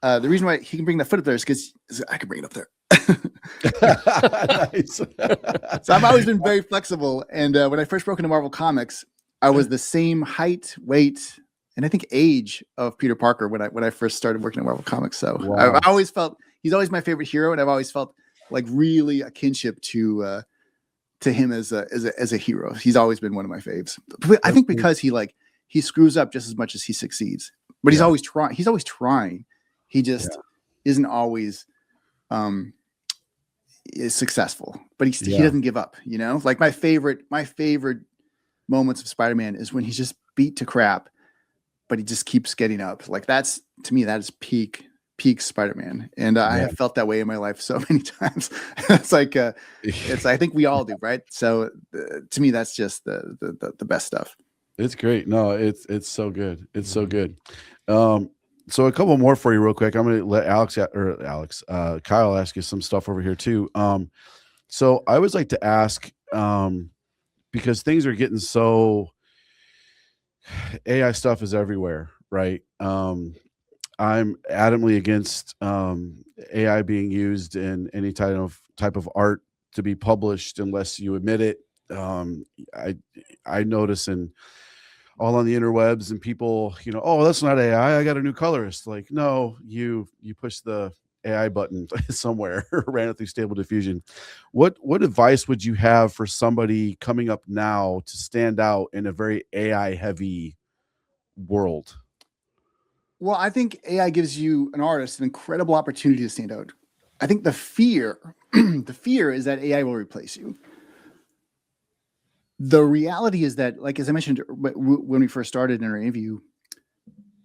Speaker 2: the reason why he can bring that foot up there is because I can bring it up there.
Speaker 1: Nice.
Speaker 2: So I've always been very flexible. And when I first broke into Marvel Comics, I was the same height, weight, and I think age of Peter Parker when I first started working at Marvel Comics. So
Speaker 1: Wow.
Speaker 2: I've always felt he's always my favorite hero, and I've always felt like really a kinship to him as a hero. He's always been one of my faves. I think because he screws up just as much as he succeeds, but he's always trying. He's always trying. He just isn't always is successful, but he doesn't give up. You know, like my favorite moments of Spider-Man is when he's just beat to crap, but he just keeps getting up. Like that's, to me, that is peak Spider-Man. And I have felt that way in my life so many times. It's like, I think we all do. Right. So to me, that's just the best stuff.
Speaker 1: It's great. No, it's so good. It's so good. So a couple more for you real quick. I'm going to let Kyle ask you some stuff over here too. So I always like to ask, because things are getting so, AI stuff is everywhere, right? I'm adamantly against AI being used in any type of art to be published unless you admit it. I notice all on the interwebs and people, you know, oh, that's not AI. I got a new colorist. Like, no, you push the AI button somewhere, ran it through Stable Diffusion. What advice would you have for somebody coming up now to stand out in a very AI heavy world?
Speaker 2: Well, I think AI gives you, an artist, an incredible opportunity to stand out. I think the fear is that AI will replace you. The reality is that, like, as I mentioned when we first started in our interview,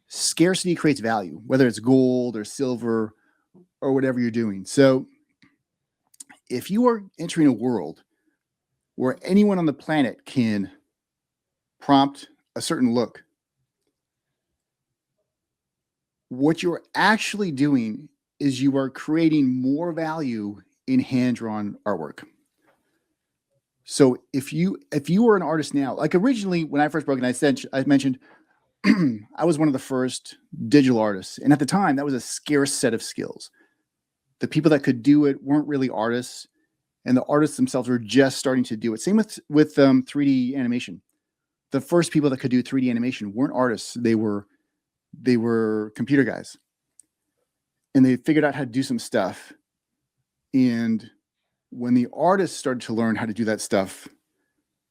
Speaker 2: scarcity creates value, whether it's gold or silver or whatever you're doing. So if you are entering a world where anyone on the planet can prompt a certain look, what you're actually doing is you are creating more value in hand-drawn artwork. So if you were an artist now, like originally when I first broke in, I mentioned I was one of the first digital artists, and at the time that was a scarce set of skills. The people that could do it weren't really artists, and the artists themselves were just starting to do it. Same with 3D animation. The first people that could do 3D animation weren't artists; they were computer guys, and they figured out how to do some stuff. And when the artists started to learn how to do that stuff,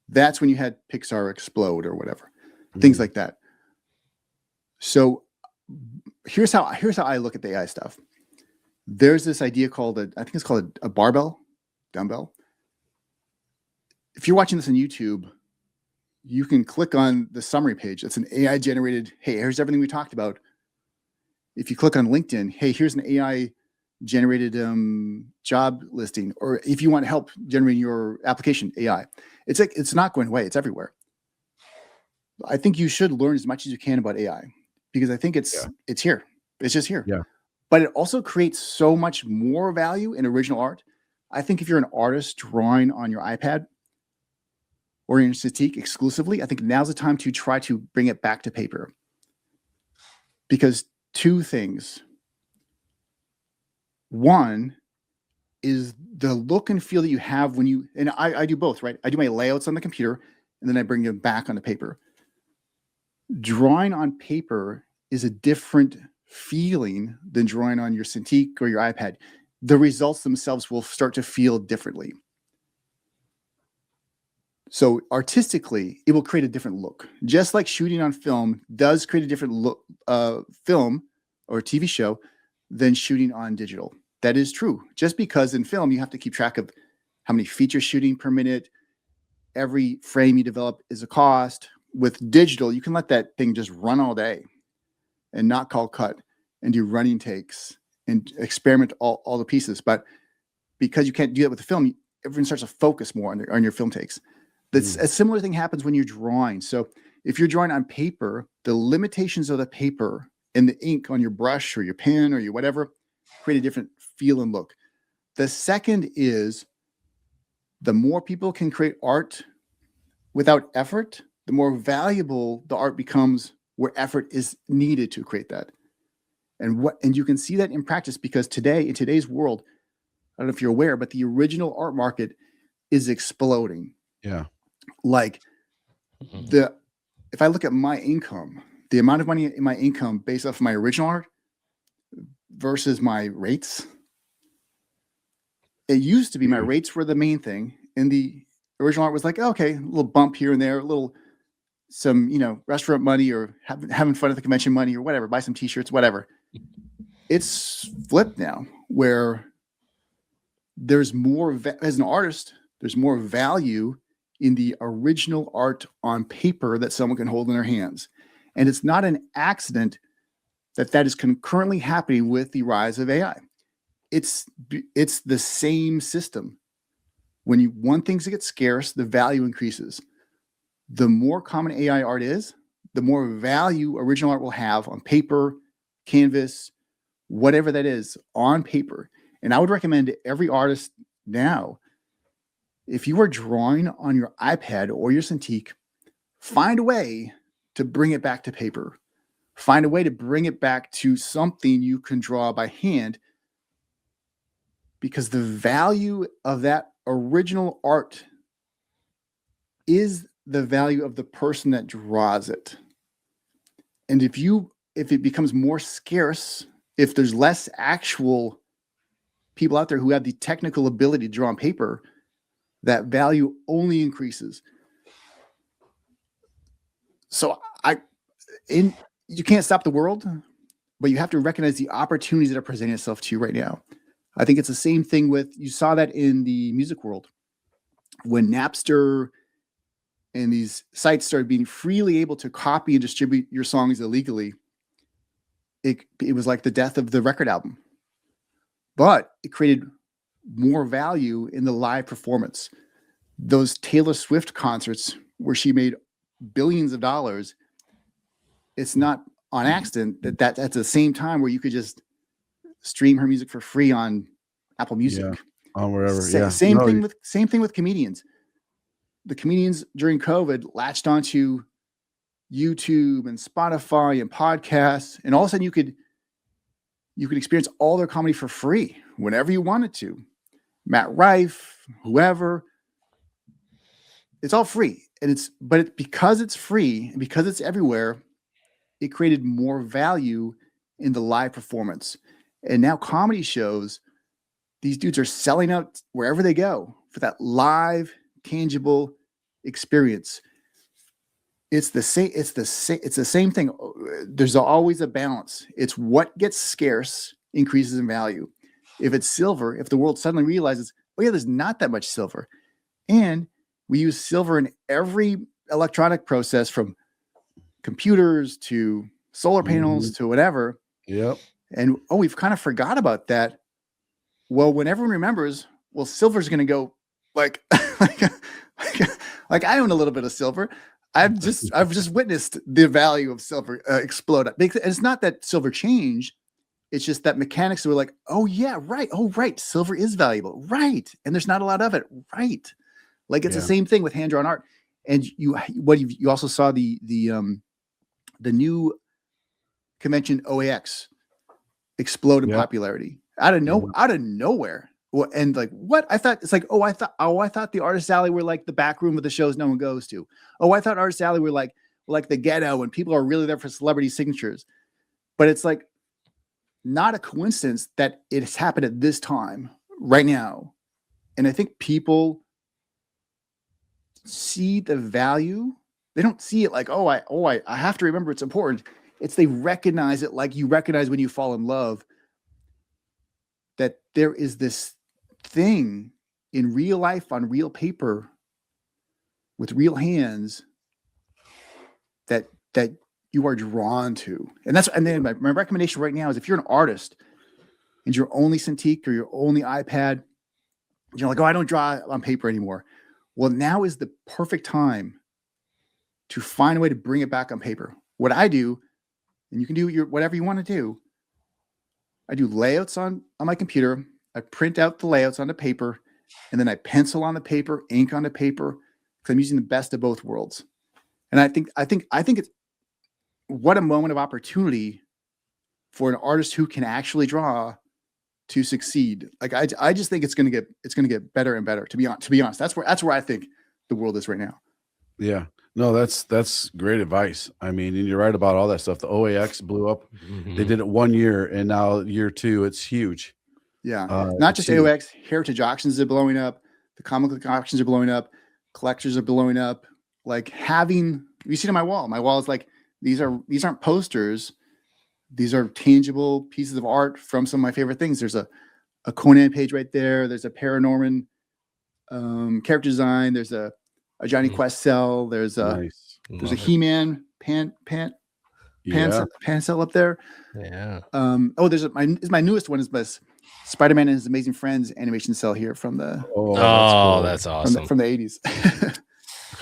Speaker 2: that's when you had Pixar explode or whatever, things like that. So here's how I look at the AI stuff. There's this idea called I think it's called a dumbbell. If you're watching this on YouTube, you can click on the summary page. It's an AI generated, hey, here's everything we talked about. If you click on LinkedIn, hey, here's an AI generated job listing. Or if you want help generating your application, AI. It's like, it's not going away. It's everywhere. I think you should learn as much as you can about AI because I think it's here. It's just here.
Speaker 1: Yeah.
Speaker 2: But it also creates so much more value in original art. I think if you're an artist drawing on your iPad or in Cintiq exclusively, I think now's the time to try to bring it back to paper. Because two things. One is the look and feel that you have when you, and I do both, right? I do my layouts on the computer and then I bring them back onto paper. Drawing on paper is a different feeling than drawing on your Cintiq or your iPad. The results themselves will start to feel differently. So artistically, it will create a different look. Just like shooting on film does create a different look, film or TV show than shooting on digital. That is true. Just because in film, you have to keep track of how many features shooting per minute. Every frame you develop is a cost. With digital, you can let that thing just run all day and not call cut and do running takes and experiment all the pieces. But because you can't do that with the film, everyone starts to focus more on your film takes. That's a similar thing happens when you're drawing. So if you're drawing on paper, the limitations of the paper and the ink on your brush or your pen or your whatever create a different feel and look. The second is the more people can create art without effort, the more valuable the art becomes where effort is needed to create that. And you can see that in practice because today, in today's world, I don't know if you're aware, but the original art market is exploding.
Speaker 1: Yeah.
Speaker 2: Like if I look at my income, the amount of money in my income based off of my original art versus my rates, it used to be my rates were the main thing. And the original art was like, okay, a little bump here and there, some, restaurant money or having fun at the convention money or whatever, buy some t-shirts, whatever. It's flipped now where there's more, as an artist, there's more value in the original art on paper that someone can hold in their hands. And it's not an accident that is concurrently happening with the rise of AI. It's the same system. When one thing gets scarce, the value increases. The more common AI art is, the more value original art will have on paper, canvas, whatever that is, on paper. And I would recommend to every artist now, if you are drawing on your iPad or your Cintiq, find a way to bring it back to paper. Find a way to bring it back to something you can draw by hand, because the value of that original art is the value of the person that draws it. And if it becomes more scarce, if there's less actual people out there who have the technical ability to draw on paper, that value only increases. So you can't stop the world, but you have to recognize the opportunities that are presenting itself to you right now. I think it's the same thing you saw that in the music world. When Napster and these sites started being freely able to copy and distribute your songs illegally, it was like the death of the record album. But it created more value in the live performance. Those Taylor Swift concerts where she made billions of dollars, it's not on accident that's at the same time where you could just stream her music for free on Apple Music.
Speaker 1: Yeah, on wherever.
Speaker 2: Same thing with comedians. The comedians during COVID latched onto YouTube and Spotify and podcasts, and all of a sudden you could experience all their comedy for free whenever you wanted to. Matt Rife, whoever. It's all free. And because it's free and because it's everywhere, it created more value in the live performance. And now comedy shows, these dudes are selling out wherever they go for that live, tangible experience. It's the same thing. There's always a balance. It's what gets scarce increases in value. If it's silver, if the world suddenly realizes, oh yeah, there's not that much silver, and we use silver in every electronic process from computers to solar panels to whatever.
Speaker 1: Yep.
Speaker 2: And we've kind of forgot about that. Well, when everyone remembers, well, silver's going to go like, like I own a little bit of silver. I've just witnessed the value of silver explode. And it's not that silver changed. It's just that mechanics were like, oh yeah, right. Oh, right. Silver is valuable. Right. And there's not a lot of it. Right. Like it's the same thing with hand-drawn art. And you also saw the new convention OAX explode in popularity out of nowhere. Well, and like what I thought, it's like, I thought the Artist Alley were like the back room of the shows no one goes to. Oh, I thought Artist Alley were like the ghetto and people are really there for celebrity signatures. But it's like not a coincidence that it has happened at this time right now. And I think people see the value. They don't see it like, I have to remember it's important. It's they recognize it like you recognize when you fall in love, that there is this thing in real life on real paper with real hands that you are drawn to. And then my recommendation right now is if you're an artist and you're only Cintiq or you're only iPad, you're like, I don't draw on paper anymore. Well, now is the perfect time to find a way to bring it back on paper. What I do, and you can do whatever you want to do, I do layouts on my computer. I print out the layouts on the paper, and then I pencil on the paper, ink on the paper, because I'm using the best of both worlds. And I think it's what a moment of opportunity for an artist who can actually draw to succeed. Like I just think it's gonna get better and better. To be honest, that's where I think the world is right now.
Speaker 1: Yeah. No, that's great advice. I mean, and you're right about all that stuff. The OAX blew up. They did it 1 year, and now year 2, it's huge.
Speaker 2: Yeah. Not just AOX, heritage auctions are blowing up. The comic book auctions are blowing up. Collectors are blowing up. Like you see it on my wall. My wall is like, these aren't posters. These are tangible pieces of art from some of my favorite things. There's a Conan page right there. There's a Paranorman character design. There's a Johnny Quest cell. There's a He-Man pan cell up there.
Speaker 3: Yeah.
Speaker 2: There's my newest one is this Spider-Man and His Amazing Friends animation cell here from the
Speaker 3: that's awesome
Speaker 2: from the 80s.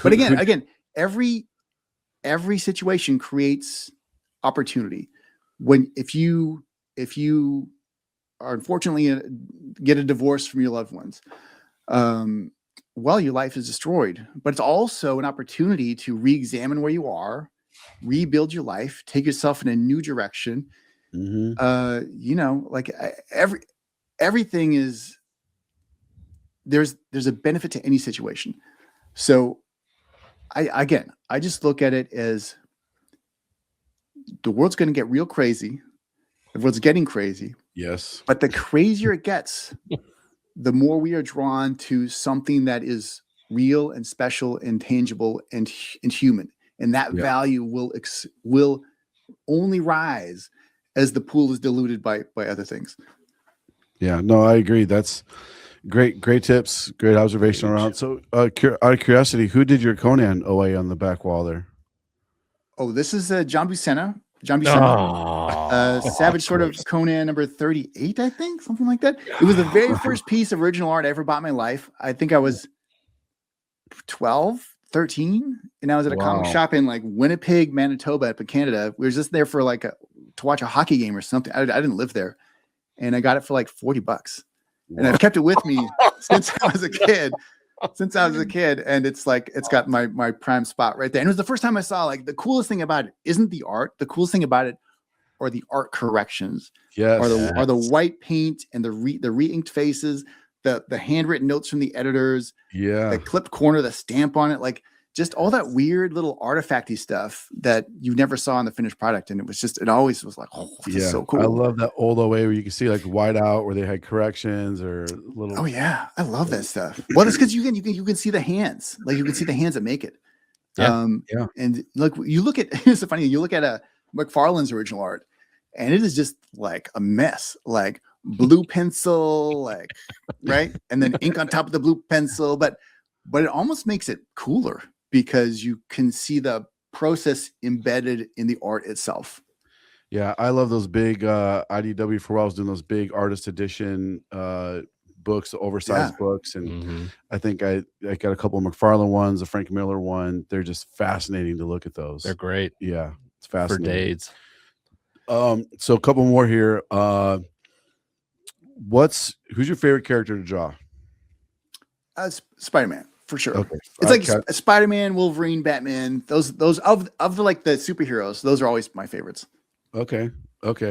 Speaker 2: But again, every situation creates opportunity. If you are unfortunately get a divorce from your loved ones, your life is destroyed. But it's also an opportunity to re-examine where you are, rebuild your life, take yourself in a new direction. Everything is there's a benefit to any situation. So I just look at it as the world's going to get real crazy. The world's getting crazy.
Speaker 1: Yes.
Speaker 2: But the crazier it gets, the more we are drawn to something that is real and special and tangible and human. And that value will only rise as the pool is diluted by other things.
Speaker 1: Yeah, no, I agree. That's great tips, great observation around. So out of curiosity, who did your Conan OA on the back wall there?
Speaker 2: Oh, this is John Buscema.
Speaker 3: Oh,
Speaker 2: Savage Sword of Conan number 38, I think, something like that. It was the very first piece of original art I ever bought in my life. I think I was 12, 13, and I was at a comic shop in like Winnipeg, Manitoba, up in Canada. We were just there for to watch a hockey game or something. I didn't live there, and I got it for like $40, and I've kept it with me since I was a kid. And it's got my prime spot right there. And it was the first time I saw the coolest thing about it isn't the art. The coolest thing about it are the art corrections.
Speaker 1: Yes.
Speaker 2: Are the white paint and the re-inked faces. the handwritten notes from the editors,
Speaker 1: Yeah.
Speaker 2: the clipped corner, the stamp on it, like just all that weird little artifacty stuff that you never saw in the finished product. And it always was like, oh, this is so
Speaker 1: I
Speaker 2: cool.
Speaker 1: love that old OA where you can see like white out where they had corrections or little.
Speaker 2: Oh yeah, I love that stuff. Well, it's because you can see the hands, like you can see the hands that make it.
Speaker 3: Yeah.
Speaker 1: Yeah.
Speaker 2: And look, you look at it's so funny. You look at a McFarlane's original art, and it is just like a mess, like blue pencil, like right, and then ink on top of the blue pencil. But it almost makes it cooler because you can see the process embedded in the art itself.
Speaker 1: Yeah, I love those big IDW for a while. I was doing those big artist edition books, oversized books, and I think I got a couple of McFarlane ones, a Frank Miller one. They're just fascinating to look at those.
Speaker 3: They're great.
Speaker 1: Yeah, it's
Speaker 3: For
Speaker 1: fascinating.
Speaker 3: days.
Speaker 1: So a couple more here. Who's your favorite character to draw?
Speaker 2: Spider-Man. For sure.
Speaker 1: Okay.
Speaker 2: It's like Spider-Man, Wolverine, Batman. Those of the like the superheroes, those are always my favorites.
Speaker 1: Okay. What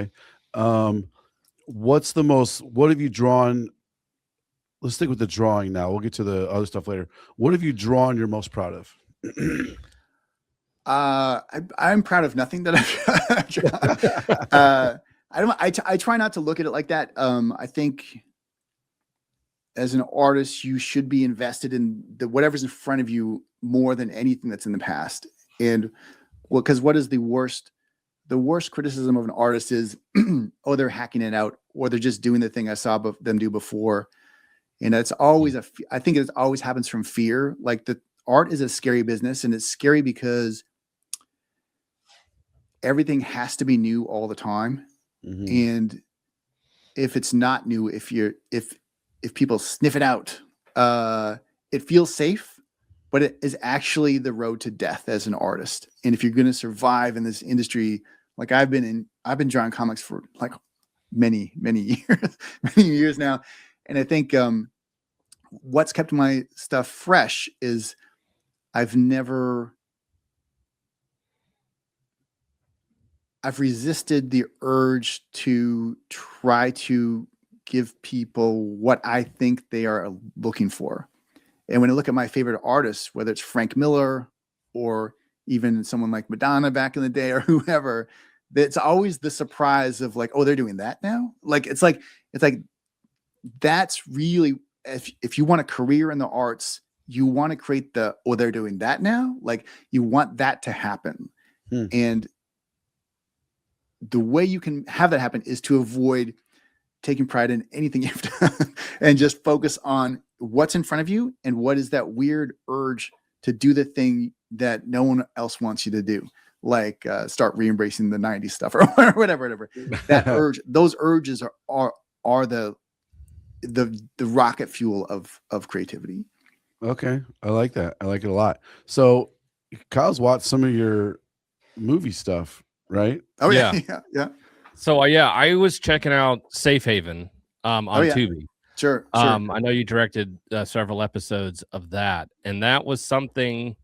Speaker 1: have you drawn? Let's stick with the drawing now. We'll get to the other stuff later. What have you drawn you're most proud of?
Speaker 2: I'm proud of nothing that I've drawn. I try not to look at it like that. I think as an artist, you should be invested in whatever's in front of you more than anything that's in the past. And because what is the worst criticism of an artist is, oh, they're hacking it out, or they're just doing the thing I saw them do before. And it's always I think it always happens from fear. Like the art is a scary business, and it's scary because everything has to be new all the time. And if it's not new, if people sniff it out, it feels safe, but it is actually the road to death as an artist. And if you're going to survive in this industry, like I've been drawing comics for like many years now. And I think what's kept my stuff fresh is I've resisted the urge to try to give people what I think they are looking for. And when I look at my favorite artists, whether it's Frank Miller or even someone like Madonna back in the day or whoever, it's always the surprise of like, oh, they're doing that now. Like, it's like, that's really, if you want a career in the arts, you want to create they're doing that now. Like you want that to happen. And the way you can have that happen is to avoid taking pride in anything you've done and just focus on what's in front of you and what is that weird urge to do the thing that no one else wants you to do. Like start re-embracing the 90s stuff or whatever. That urge, those urges are the rocket fuel of creativity.
Speaker 1: Okay. I like that. I like it a lot. So Kyle's watched some of your movie stuff, right?
Speaker 2: Oh
Speaker 3: Yeah.
Speaker 2: Yeah.
Speaker 3: So I was checking out Safe Haven on Tubi.
Speaker 2: Sure.
Speaker 3: I know you directed several episodes of that, and that was something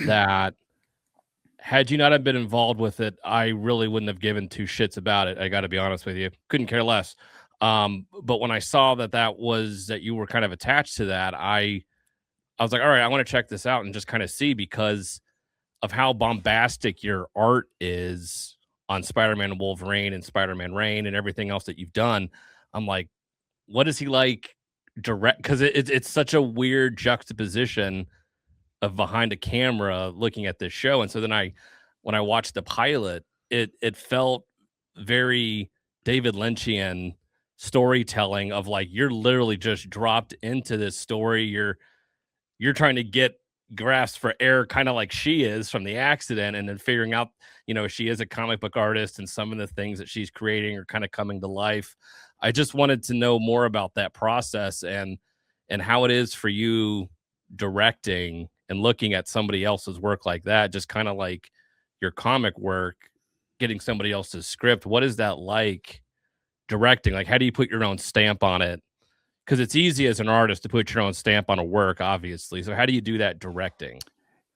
Speaker 3: that had you not have been involved with it, I really wouldn't have given two shits about it. I got to be honest with you, couldn't care less. But when I saw that you were kind of attached to that, I was like, all right, I want to check this out and just kind of see, because of how bombastic your art is on Spider-Man and Wolverine and Spider-Man Reign and everything else that you've done. I'm like, what is he like direct? Because it's such a weird juxtaposition of behind a camera looking at this show. And so then when I watched the pilot, it felt very David Lynchian storytelling of like, you're literally just dropped into this story. You're trying to get grasp for air, kind of like she is from the accident, and then figuring out, she is a comic book artist and some of the things that she's creating are kind of coming to life. I just wanted to know more about that process and how it is for you directing and looking at somebody else's work like that, just kind of like your comic work, getting somebody else's script. What is that like directing? Like, how do you put your own stamp on it? Because it's easy as an artist to put your own stamp on a work, obviously. So how do you do that directing?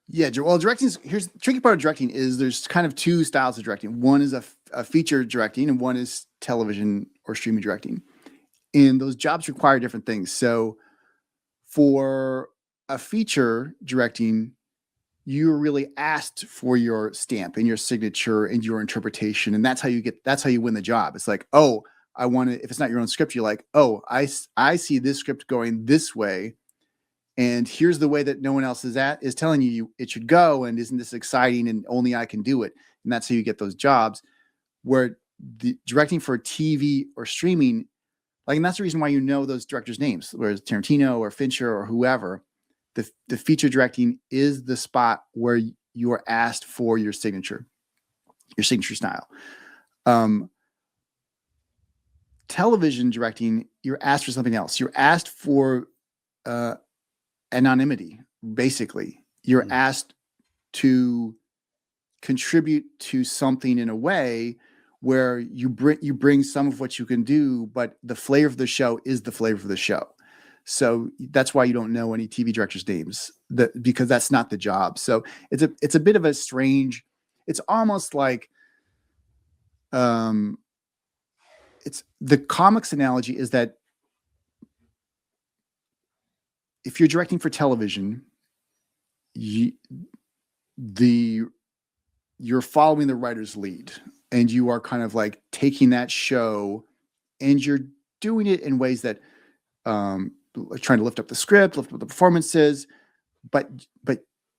Speaker 2: Yeah, well, here's the tricky part of directing is there's kind of two styles of directing. One is a feature directing, and one is television or streaming directing. and those jobs require different things. So for a feature directing, you're really asked for your stamp and your signature and your interpretation, and that's how you win the job. It's like, oh, I want to. If it's not your own script, you're like, oh, I see this script going this way, and here's the way that no one else is telling you it should go, and isn't this exciting? And only I can do it, and that's how you get those jobs. Where the directing for TV or streaming, like, and that's the reason why you know those directors' names, whereas Tarantino or Fincher or whoever. The feature directing is the spot where you are asked for your signature style. Television directing, you're asked for something else. You're asked for anonymity, basically. You're asked to contribute to something in a way where you bring some of what you can do, but the flavor of the show is the flavor of the show. So that's why you don't know any TV directors' names, because that's not the job. So it's a bit of a strange. It's almost like, it's the comics analogy is that if you're directing for television, you're following the writer's lead, and you are kind of like taking that show, and you're doing it in ways that, trying to lift up the script, lift up the performances, but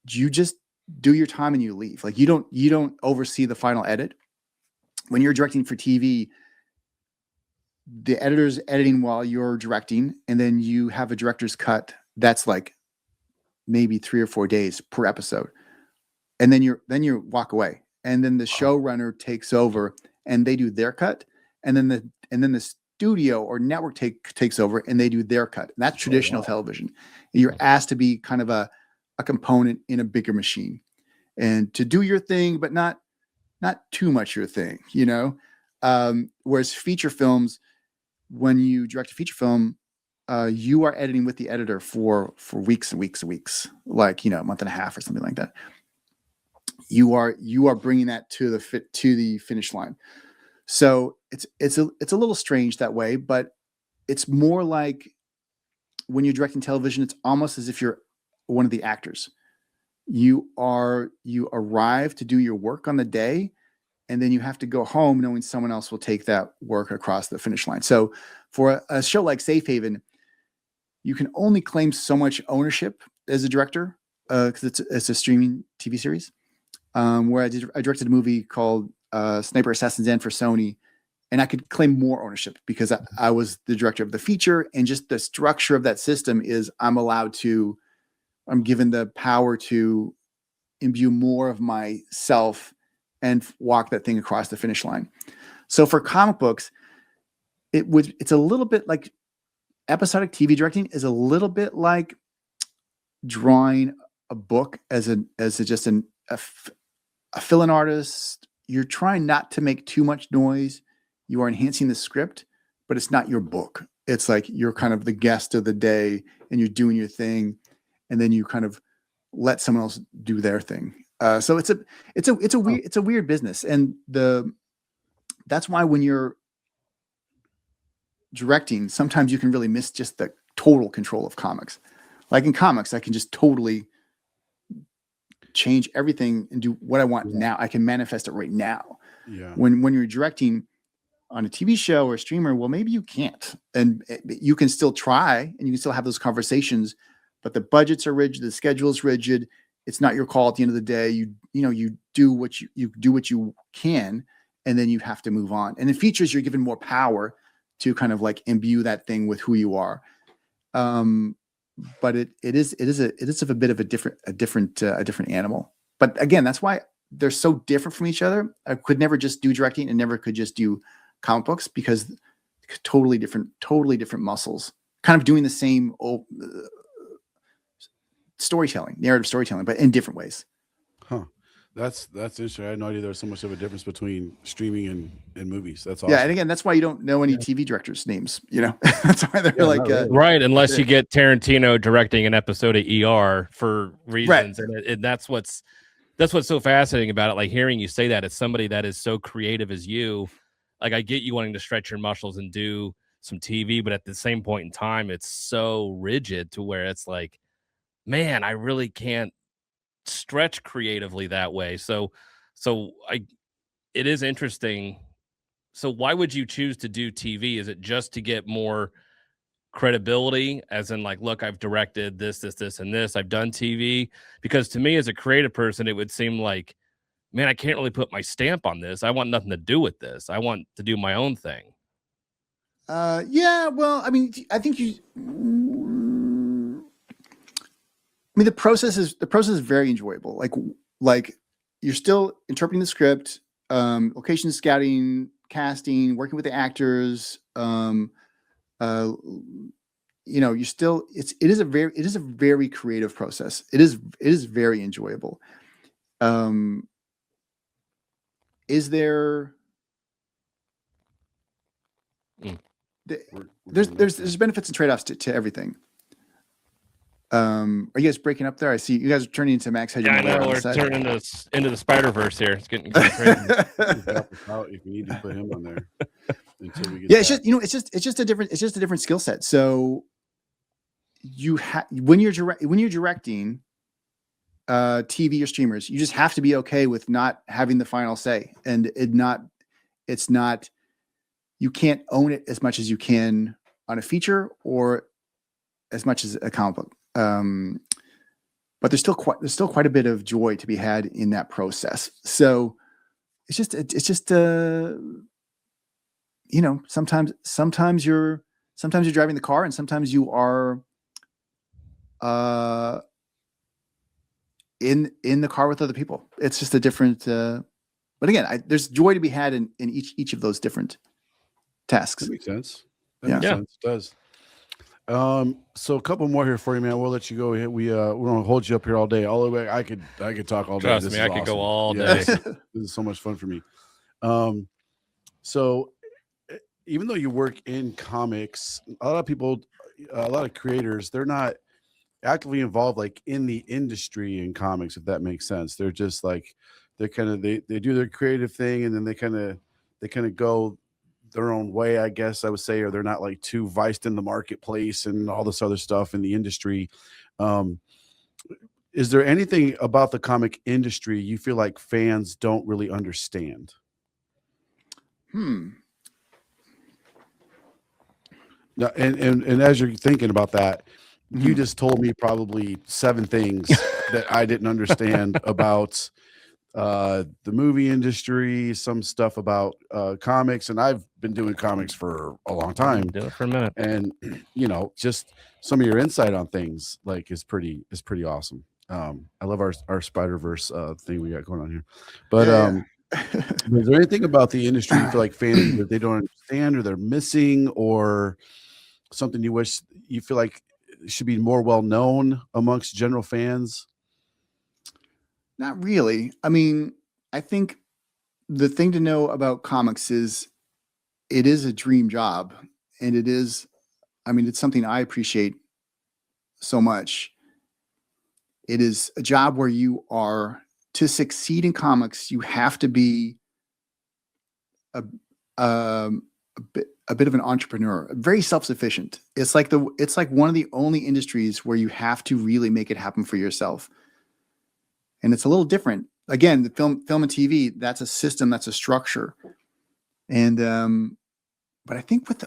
Speaker 2: you just do your time and you leave. Like, you don't oversee the final edit. When you're directing for TV, the editor's editing while you're directing, and then you have a director's cut that's like maybe 3 or 4 days per episode, and then you walk away, and then the showrunner takes over and they do their cut, and then the studio or network takes over and they do their cut. And that's traditional television. You're asked to be kind of a component in a bigger machine, and to do your thing, but not too much your thing, you know. Whereas feature films, when you direct a feature film, you are editing with the editor for weeks and weeks and weeks, like, a month and a half or something like that. You are bringing that to the finish line. So it's a little strange that way, but it's more like when you're directing television, it's almost as if you're one of the actors. You arrive to do your work on the day, and then you have to go home knowing someone else will take that work across the finish line. So for a show like Safe Haven, you can only claim so much ownership as a director, because it's a streaming TV series. Where I directed a movie called Sniper Assassin's End for Sony, and I could claim more ownership because I was the director of the feature, and just the structure of that system is I'm given the power to imbue more of myself and walk that thing across the finish line. So for comic books, it's a little bit like episodic TV directing is a little bit like drawing a book as just a fill-in artist. You're trying not to make too much noise. You are enhancing the script, but it's not your book. It's like you're kind of the guest of the day, and you're doing your thing, and then you kind of let someone else do their thing. So it's a weird business, and that's why when you're directing, sometimes you can really miss just the total control of comics. Like in comics, I can just totally change everything and do what I want now. I can manifest it right now.
Speaker 1: Yeah.
Speaker 2: When you're directing on a TV show or a streamer, well, maybe you can't, and you can still try, and you can still have those conversations, but the budgets are rigid, the schedule is rigid. It's not your call at the end of the day. You do what you can, and then you have to move on. And in features, you're given more power to kind of like imbue that thing with who you are. But it is a bit of a different animal. But again, that's why they're so different from each other. I could never just do directing and never could just do comic books, because totally different muscles, kind of doing the same narrative storytelling, but in different ways.
Speaker 1: Huh. That's interesting. I had no idea there was so much of a difference between streaming and movies. That's awesome.
Speaker 2: Yeah, and again, that's why you don't know any TV directors' names. That's why they're
Speaker 3: right, unless you get Tarantino directing an episode of ER for reasons, right. And that's what's so fascinating about it. Like, hearing you say that, as somebody that is so creative as you, like, I get you wanting to stretch your muscles and do some TV, but at the same point in time, it's so rigid to where it's like, man, I really can't stretch creatively that way. So it is interesting. So why would you choose to do TV? Is it just to get more credibility, as in like, look, I've directed this, and this, I've done TV? Because to me, as a creative person, it would seem like, man, I can't really put my stamp on this. I want nothing to do with this. I want to do my own thing.
Speaker 2: Yeah, well, I mean, I think the process is very enjoyable. Like you're still interpreting the script, location scouting, casting, working with the actors. You're still, it is a very creative process. It is very enjoyable. Is there? There's benefits and trade-offs to everything. Are you guys breaking up there? I see you guys are turning into Max Head.
Speaker 3: Yeah, I know we're turning into the Spider-Verse here. It's getting crazy.
Speaker 1: If you need to put him on there until we get
Speaker 2: it's just a different skill set. So when you're directing TV or streamers, you just have to be okay with not having the final say, and you can't own it as much as you can on a feature or as much as a comic book. But there's still quite a bit of joy to be had in that process. So it's just sometimes you're driving the car, and sometimes you are in the car with other people. It's just a different. But again, there's joy to be had in each of those different tasks.
Speaker 1: That makes sense. Makes sense. It does. So a couple more here for you, man. We'll let you go. We don't hold you up here all day. All the way, I could talk all day.
Speaker 3: Trust me, I could go all day.
Speaker 1: This is so much fun for me. So even though you work in comics, a lot of creators, they're not actively involved like in the industry in comics, if that makes sense. They're just like they do their creative thing, and then they kind of go their own way, I guess I would say, or they're not like too viced in the marketplace and all this other stuff in the industry. Is there anything about the comic industry you feel like fans don't really understand?
Speaker 2: Hmm.
Speaker 1: Now, and as you're thinking about that, you just told me probably 7 things that I didn't understand about the movie industry, some stuff about comics, and I've been doing comics for a long time.
Speaker 3: Do it for a minute.
Speaker 1: And just some of your insight on things like is pretty awesome. I love our Spider-Verse thing we got going on here. But is there anything about the industry you feel like fans that they don't understand or they're missing, or something you wish you feel like should be more well known amongst general fans?
Speaker 2: Not really. I mean, I think the thing to know about comics is it is a dream job, and it's something I appreciate so much. It is a job where to succeed in comics, you have to be a bit of an entrepreneur, very self-sufficient. It's like one of the only industries where you have to really make it happen for yourself. And it's a little different. Again, the film and TV, that's a system, that's a structure. And but I think with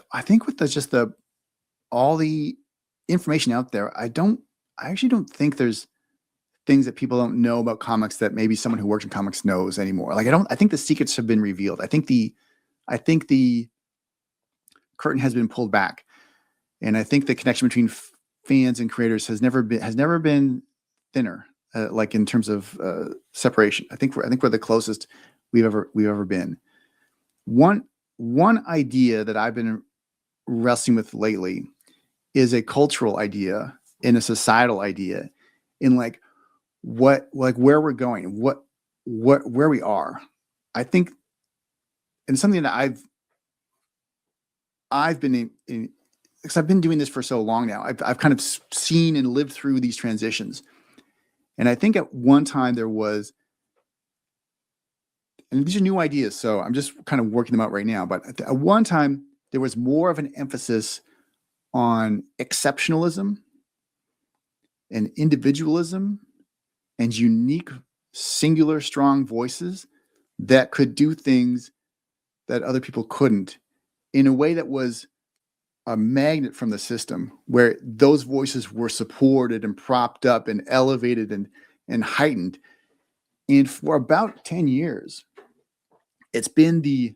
Speaker 2: all the information out there, I actually don't think there's things that people don't know about comics that maybe someone who works in comics knows anymore. Like I think the secrets have been revealed. I think the curtain has been pulled back. And I think the connection between fans and creators has never been thinner. Like in terms of separation, I think we're the closest we've ever been. One idea that I've been wrestling with lately is a cultural idea and a societal idea in where we're going, where we are. I think, and something that I've been in because I've been doing this for so long now. I've kind of seen and lived through these transitions. And I think at one time there was, and these are new ideas, so I'm just kind of working them out right now. But at one time there was more of an emphasis on exceptionalism and individualism and unique, singular, strong voices that could do things that other people couldn't in a way that was a magnet from the system, where those voices were supported and propped up and elevated and heightened. And for about 10 years, it's been the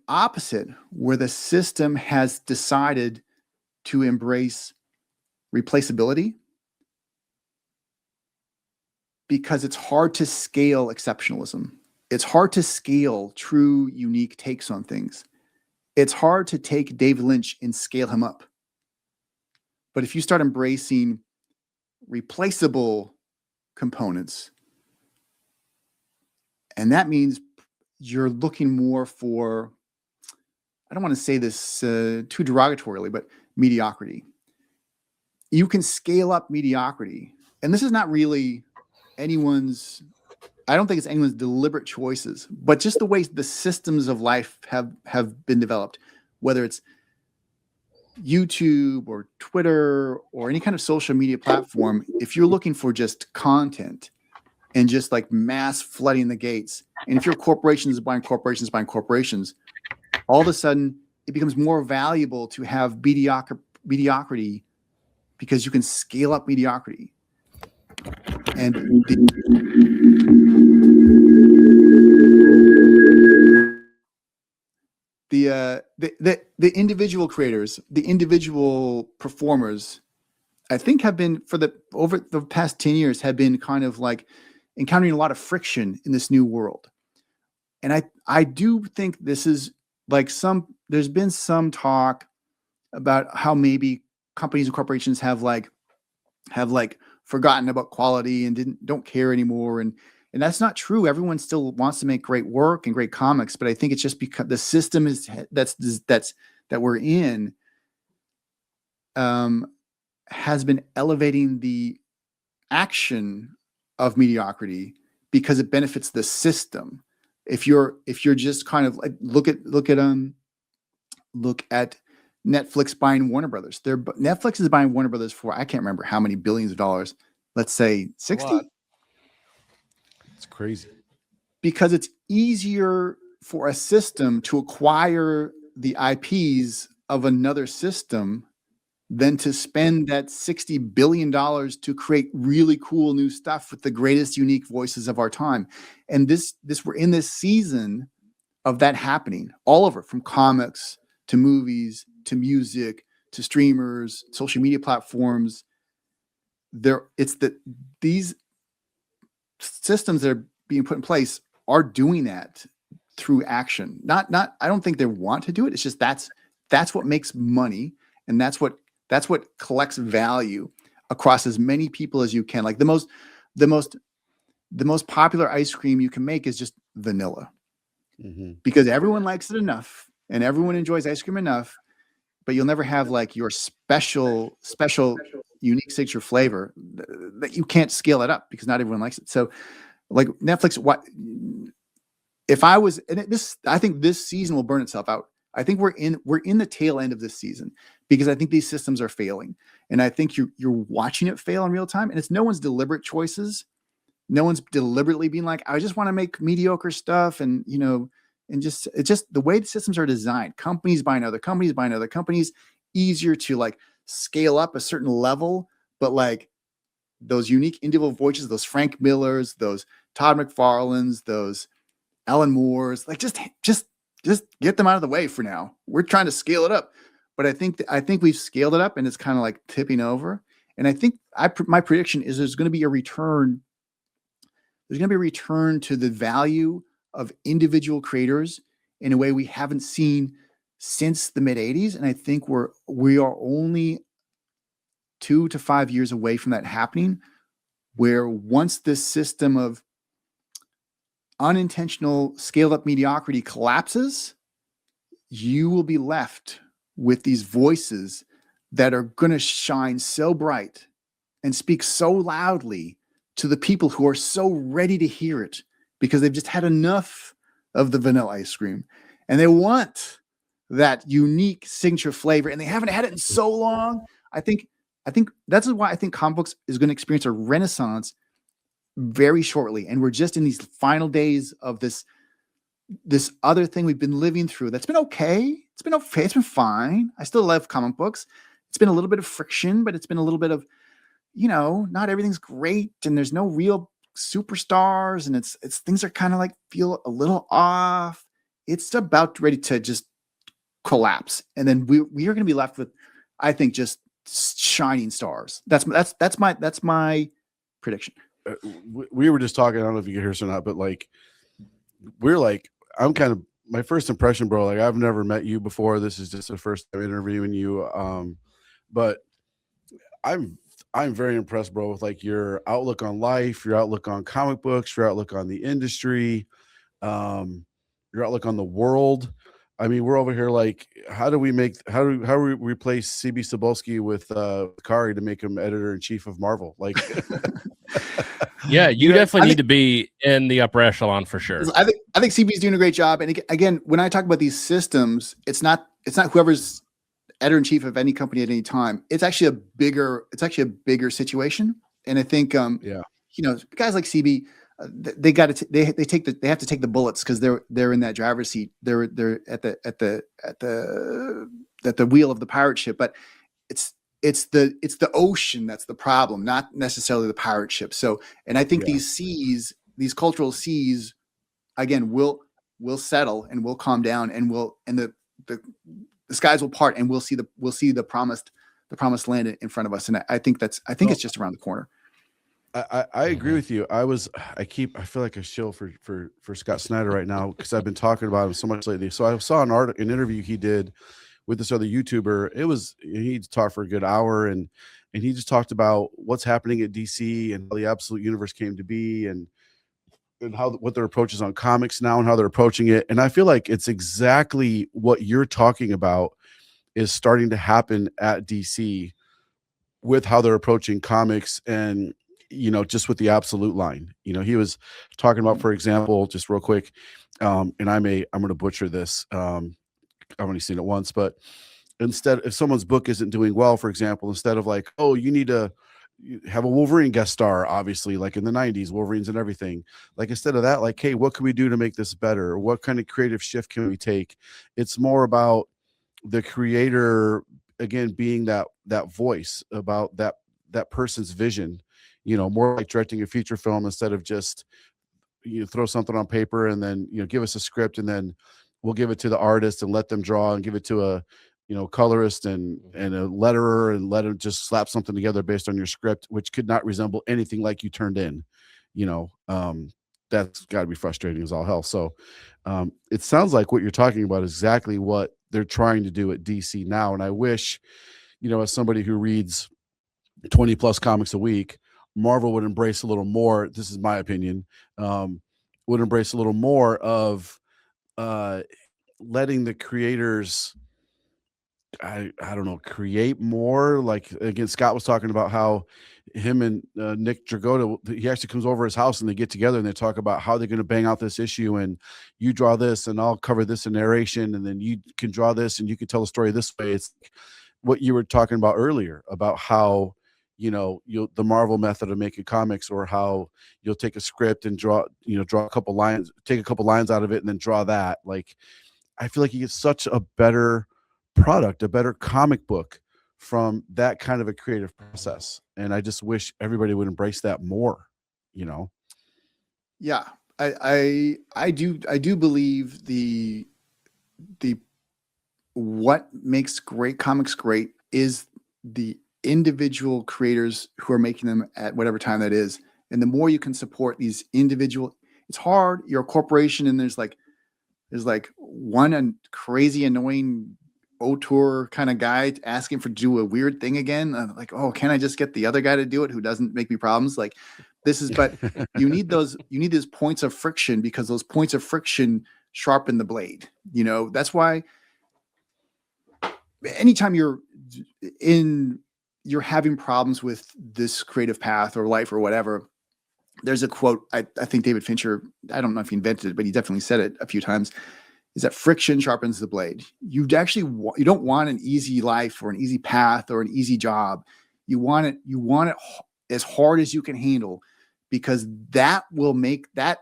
Speaker 2: opposite, where the system has decided to embrace replaceability because it's hard to scale exceptionalism. It's hard to scale true, unique takes on things. It's hard to take David Lynch and scale him up. But if you start embracing replaceable components, and that means you're looking more for, I don't want to say this too derogatorily, but mediocrity. You can scale up mediocrity. And this is not really anyone's, I don't think it's anyone's deliberate choices, but just the way the systems of life have been developed, whether it's YouTube or Twitter or any kind of social media platform. If you're looking for just content and just like mass flooding the gates, and if your corporations buying corporations, all of a sudden it becomes more valuable to have mediocrity because you can scale up mediocrity. And the individual creators, the individual performers, I think have been over the past 10 years have been kind of like encountering a lot of friction in this new world. And I do think this is like there's been some talk about how maybe companies and corporations have forgotten about quality and don't care anymore. And that's not true. Everyone still wants to make great work and great comics, but I think it's just because the system that we're in has been elevating the action of mediocrity because it benefits the system. If you're just kind of like look at Netflix buying Warner Brothers. Netflix is buying Warner Brothers for, I can't remember how many billions of dollars. Let's say 60.
Speaker 1: It's crazy.
Speaker 2: Because it's easier for a system to acquire the IPs of another system than to spend that $60 billion to create really cool new stuff with the greatest unique voices of our time. And we're in this season of that happening all over, from comics to movies to music to streamers, social media platforms. These systems that are being put in place are doing that through action. Not I don't think they want to do it. It's just that's what makes money, and that's what collects value across as many people as you can. Like the most popular ice cream you can make is just vanilla. Mm-hmm. Because everyone likes it enough and everyone enjoys ice cream enough, but you'll never have like your special unique signature flavor that you can't scale it up because not everyone likes it. So like Netflix, I think this season will burn itself out. I think we're in the tail end of this season because I think these systems are failing. And I think you're watching it fail in real time, and it's no one's deliberate choices. No one's deliberately being like, I just want to make mediocre stuff. And, it's just the way the systems are designed. Companies buying other companies, easier to like scale up a certain level, but like those unique individual voices, those Frank Millers, those Todd McFarlanes, those Alan Moores, like just get them out of the way for now. We're trying to scale it up, but I think we've scaled it up and it's kind of like tipping over. And I think my prediction is there's going to be a return. There's going to be a return to the value of individual creators in a way we haven't seen since the mid 80s. And I think we are only 2 to 5 years away from that happening, where once this system of unintentional scaled up mediocrity collapses, you will be left with these voices that are going to shine so bright and speak so loudly to the people who are so ready to hear it because they've just had enough of the vanilla ice cream and they want that unique signature flavor, and they haven't had it in so long. I think that's why I think comic books is going to experience a renaissance very shortly, and we're just in these final days of this other thing we've been living through. That's been okay. It's been okay. It's been fine. I still love comic books. It's been a little bit of friction, but it's been a little bit of, not everything's great, and there's no real superstars, and it's things are kind of like feel a little off. It's about ready to just collapse, and then we are going to be left with, I think, just shining stars. That's my prediction.
Speaker 1: We were just talking. I don't know if you can hear us or not, but like we're like, I'm kind of my first impression, bro. Like I've never met you before. This is just the first time interviewing you. But I'm very impressed, bro, with like your outlook on life, your outlook on comic books, your outlook on the industry, your outlook on the world. I mean, we're over here like, how do we replace CB Cebulski with Kaare to make him editor in chief of Marvel? Like,
Speaker 3: yeah, you definitely need to be in the upper echelon for sure.
Speaker 2: I think CB's doing a great job. And again, when I talk about these systems, it's not whoever's editor in chief of any company at any time. It's actually a bigger situation. And I think, guys like CB, they have to take the bullets because they're in that driver's seat. They're at the wheel of the pirate ship. But it's the ocean that's the problem, not necessarily the pirate ship. So, and I think these cultural seas, again, will settle and will calm down, and the skies will part, and we'll see the promised land in front of us. And I think it's just around the corner.
Speaker 1: I agree with you. I feel like a shill for Scott Snyder right now because I've been talking about him so much lately. So I saw an interview he did with this other YouTuber. He talked for a good hour, and he just talked about what's happening at DC and how the Absolute Universe came to be, and what their approach is on comics now and how they're approaching it. And I feel like it's exactly what you're talking about is starting to happen at DC with how they're approaching comics and, just with the Absolute line. He was talking about, for example, just real quick, and I'm going to butcher this. I've only seen it once, but if someone's book isn't doing well, for example, instead of like, oh, you need to have a Wolverine guest star, obviously, like in the 90s, Wolverines and everything. Like, instead of that, like, hey, what can we do to make this better? What kind of creative shift can we take? It's more about the creator, again, being that voice about that person's vision, more like directing a feature film instead of just, throw something on paper and then, give us a script and then we'll give it to the artist and let them draw and give it to a, colorist and a letterer and let them just slap something together based on your script, which could not resemble anything like you turned in. That's got to be frustrating as all hell. So it sounds like what you're talking about is exactly what they're trying to do at DC now. And I wish, as somebody who reads 20 plus comics a week, Marvel would embrace a little more. This is my opinion. Would embrace a little more of letting the creators, I don't know, create more. Like, again, Scott was talking about how him and Nick Dragotta, he actually comes over his house and they get together and they talk about how they're going to bang out this issue, and you draw this and I'll cover this in narration, and then you can draw this and you can tell the story this way. It's what you were talking about earlier about how, the Marvel method of making comics, or how you'll take a script and draw a couple lines, take a couple lines out of it and then draw that. Like, I feel like you get such a better product, a better comic book from that kind of a creative process. And I just wish everybody would embrace that more,
Speaker 2: Yeah. I do believe the what makes great comics great is the individual creators who are making them at whatever time that is. And the more you can support these individual, it's hard. You're a corporation, and there's like one crazy annoying auteur kind of guy asking to do a weird thing again. Like, oh, can I just get the other guy to do it who doesn't make me problems? Like, this is, but you need those points of friction, because those points of friction sharpen the blade. That's why anytime you're having problems with this creative path or life or whatever, there's a quote. I think David Fincher, I don't know if he invented it, but he definitely said it a few times. is that friction sharpens the blade. You actually you don't want an easy life or an easy path or an easy job. You want it as hard as you can handle, because that will make that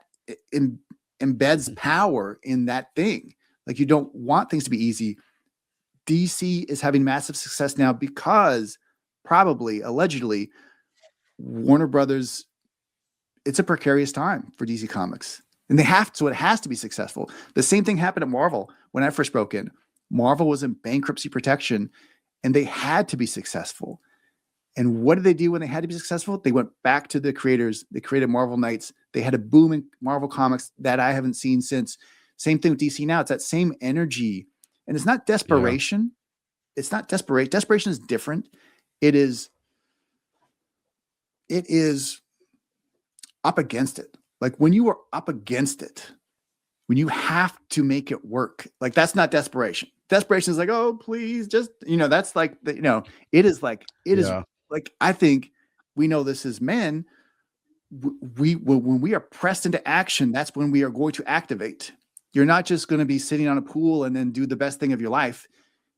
Speaker 2: embeds power in that thing. Like, you don't want things to be easy. DC is having massive success now because probably, allegedly, Warner Brothers, it's a precarious time for DC Comics. And so it has to be successful. The same thing happened at Marvel when I first broke in. Marvel was in bankruptcy protection, and they had to be successful. And what did they do when they had to be successful? They went back to the creators. They created Marvel Knights. They had a boom in Marvel Comics that I haven't seen since. Same thing with DC now. It's that same energy. And it's not desperation. Yeah. It's not desperation. Desperation is different. It is up against it. Like, when you are up against it, when you have to make it work, like, that's not desperation. Desperation is like, oh, please, just, that's like, it is like, is like, I think we know this as men. When we are pressed into action, that's when we are going to activate. You're not just going to be sitting on a pool and then do the best thing of your life.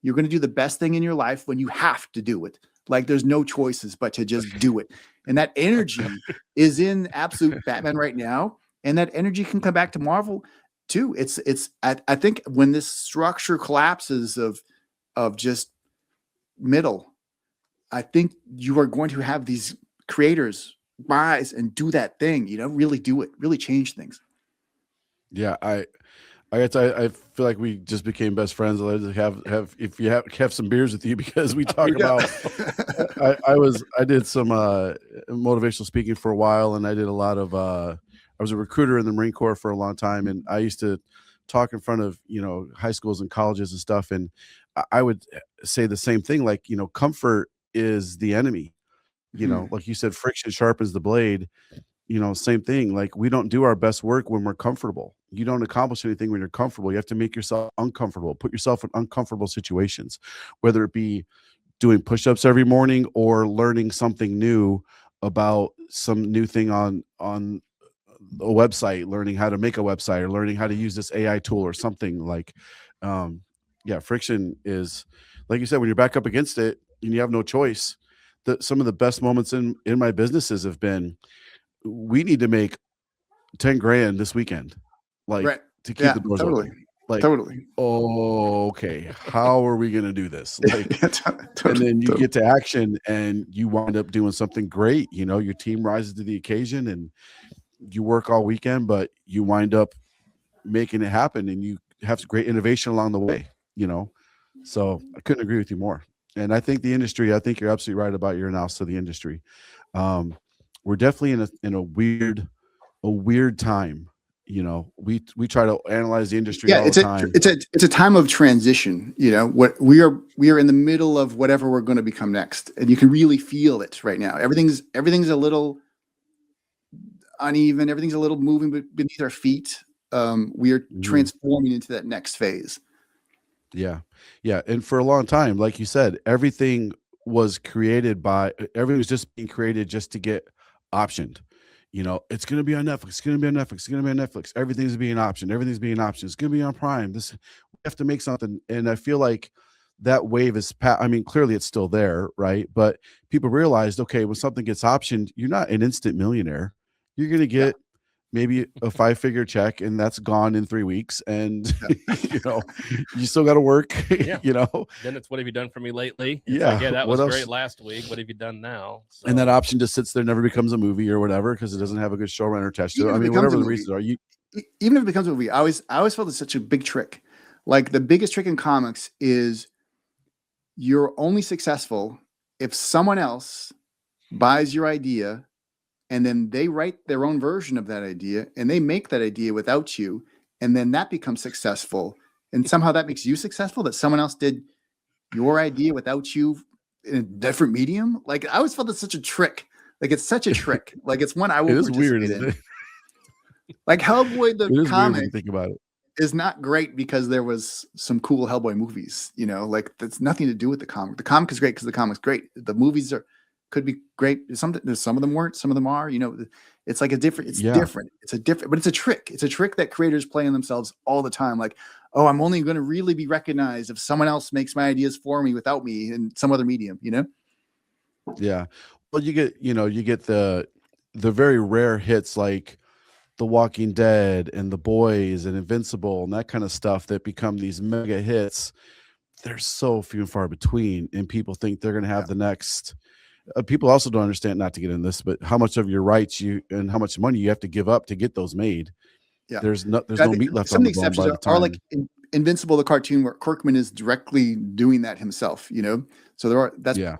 Speaker 2: You're going to do the best thing in your life when you have to do it. Like, there's no choices but to just do it. And that energy is in absolute Batman right now. And that energy can come back to Marvel too. I think when this structure collapses of just middle, I think you are going to have these creators rise and do that thing, really do it, really change things.
Speaker 1: Yeah. I feel like we just became best friends. I'd like to have some beers with you, because we talk about. I did some motivational speaking for a while, and I did a lot of. I was a recruiter in the Marine Corps for a long time, and I used to talk in front of high schools and colleges and stuff, and I would say the same thing. Like, comfort is the enemy. Like you said, friction sharpens the blade. Same thing. Like, we don't do our best work when we're comfortable. You don't accomplish anything when you're comfortable. You have to make yourself uncomfortable, put yourself in uncomfortable situations, whether it be doing push-ups every morning or learning something new about some new thing on a website, learning how to make a website, or learning how to use this AI tool or something. Like, friction is, like you said, when you're back up against it and you have no choice. Some of the best moments in my businesses have been, we need to make 10 grand this weekend, like, right, to keep the doors open. Like, totally. Oh, okay. How are we going to do this? Like, and then you get to action and you wind up doing something great. Your team rises to the occasion and you work all weekend, but you wind up making it happen, and you have great innovation along the way, So I couldn't agree with you more. And I think I think you're absolutely right about your analysis of the industry. We're definitely in a weird time. We try to analyze the industry all the time.
Speaker 2: It's a time of transition. What we are in the middle of whatever we're going to become next, and you can really feel it right now. Everything's a little uneven. Everything's a little moving beneath our feet. We are transforming into that next phase.
Speaker 1: Yeah. And for a long time, like you said, everything was just being created just to get optioned. It's going to be on Netflix. It's going to be on Netflix. It's going to be on Netflix. Everything's being optioned. Everything's being optioned. It's going to be on Prime. We have to make something. And I feel like that wave is clearly it's still there, right? But people realized, okay, when something gets optioned, you're not an instant millionaire. You're going to get maybe a 5-figure check, and that's gone in 3 weeks. And you still got to work.
Speaker 3: Yeah. Then it's, what have you done for me lately? It's that was great last week. What have you done now? So.
Speaker 1: And that option just sits there, never becomes a movie or whatever, because it doesn't have a good showrunner attached to it. Whatever the reasons are,
Speaker 2: even if it becomes a movie, I always felt it's such a big trick. Like, the biggest trick in comics is you're only successful if someone else buys your idea, and then they write their own version of that idea, and they make that idea without you, and then that becomes successful. And somehow that makes you successful, that someone else did your idea without you in a different medium. Like, I always felt it's such a trick. Like, it's such a trick. Like, it's one I will participate in. Like, Hellboy, the comic, think about it, is not great because there was some cool Hellboy movies. Like, that's nothing to do with the comic. The comic is great because the comic's great. The movies could be great. Some of them weren't. Some of them are. It's like a different, it's
Speaker 1: Yeah.
Speaker 2: different. It's a different, but it's a trick. It's a trick that creators play on themselves all the time. Like, oh, I'm only going to really be recognized if someone else makes my ideas for me without me in some other medium, you know?
Speaker 1: Yeah. Well, you get the very rare hits like The Walking Dead and The Boys and Invincible and that kind of stuff that become these mega hits. They're so few and far between, and people think they're going to have the next. People also don't understand, not to get in this, but how much of your rights you and how much money you have to give up to get those made.
Speaker 2: Yeah.
Speaker 1: There's no
Speaker 2: I think
Speaker 1: meat left
Speaker 2: some
Speaker 1: on
Speaker 2: of
Speaker 1: the
Speaker 2: the
Speaker 1: bone
Speaker 2: exceptions
Speaker 1: by the
Speaker 2: are
Speaker 1: time.
Speaker 2: like Invincible, the cartoon, where Kirkman is directly doing that himself, you know? So there are, that's
Speaker 1: Yeah.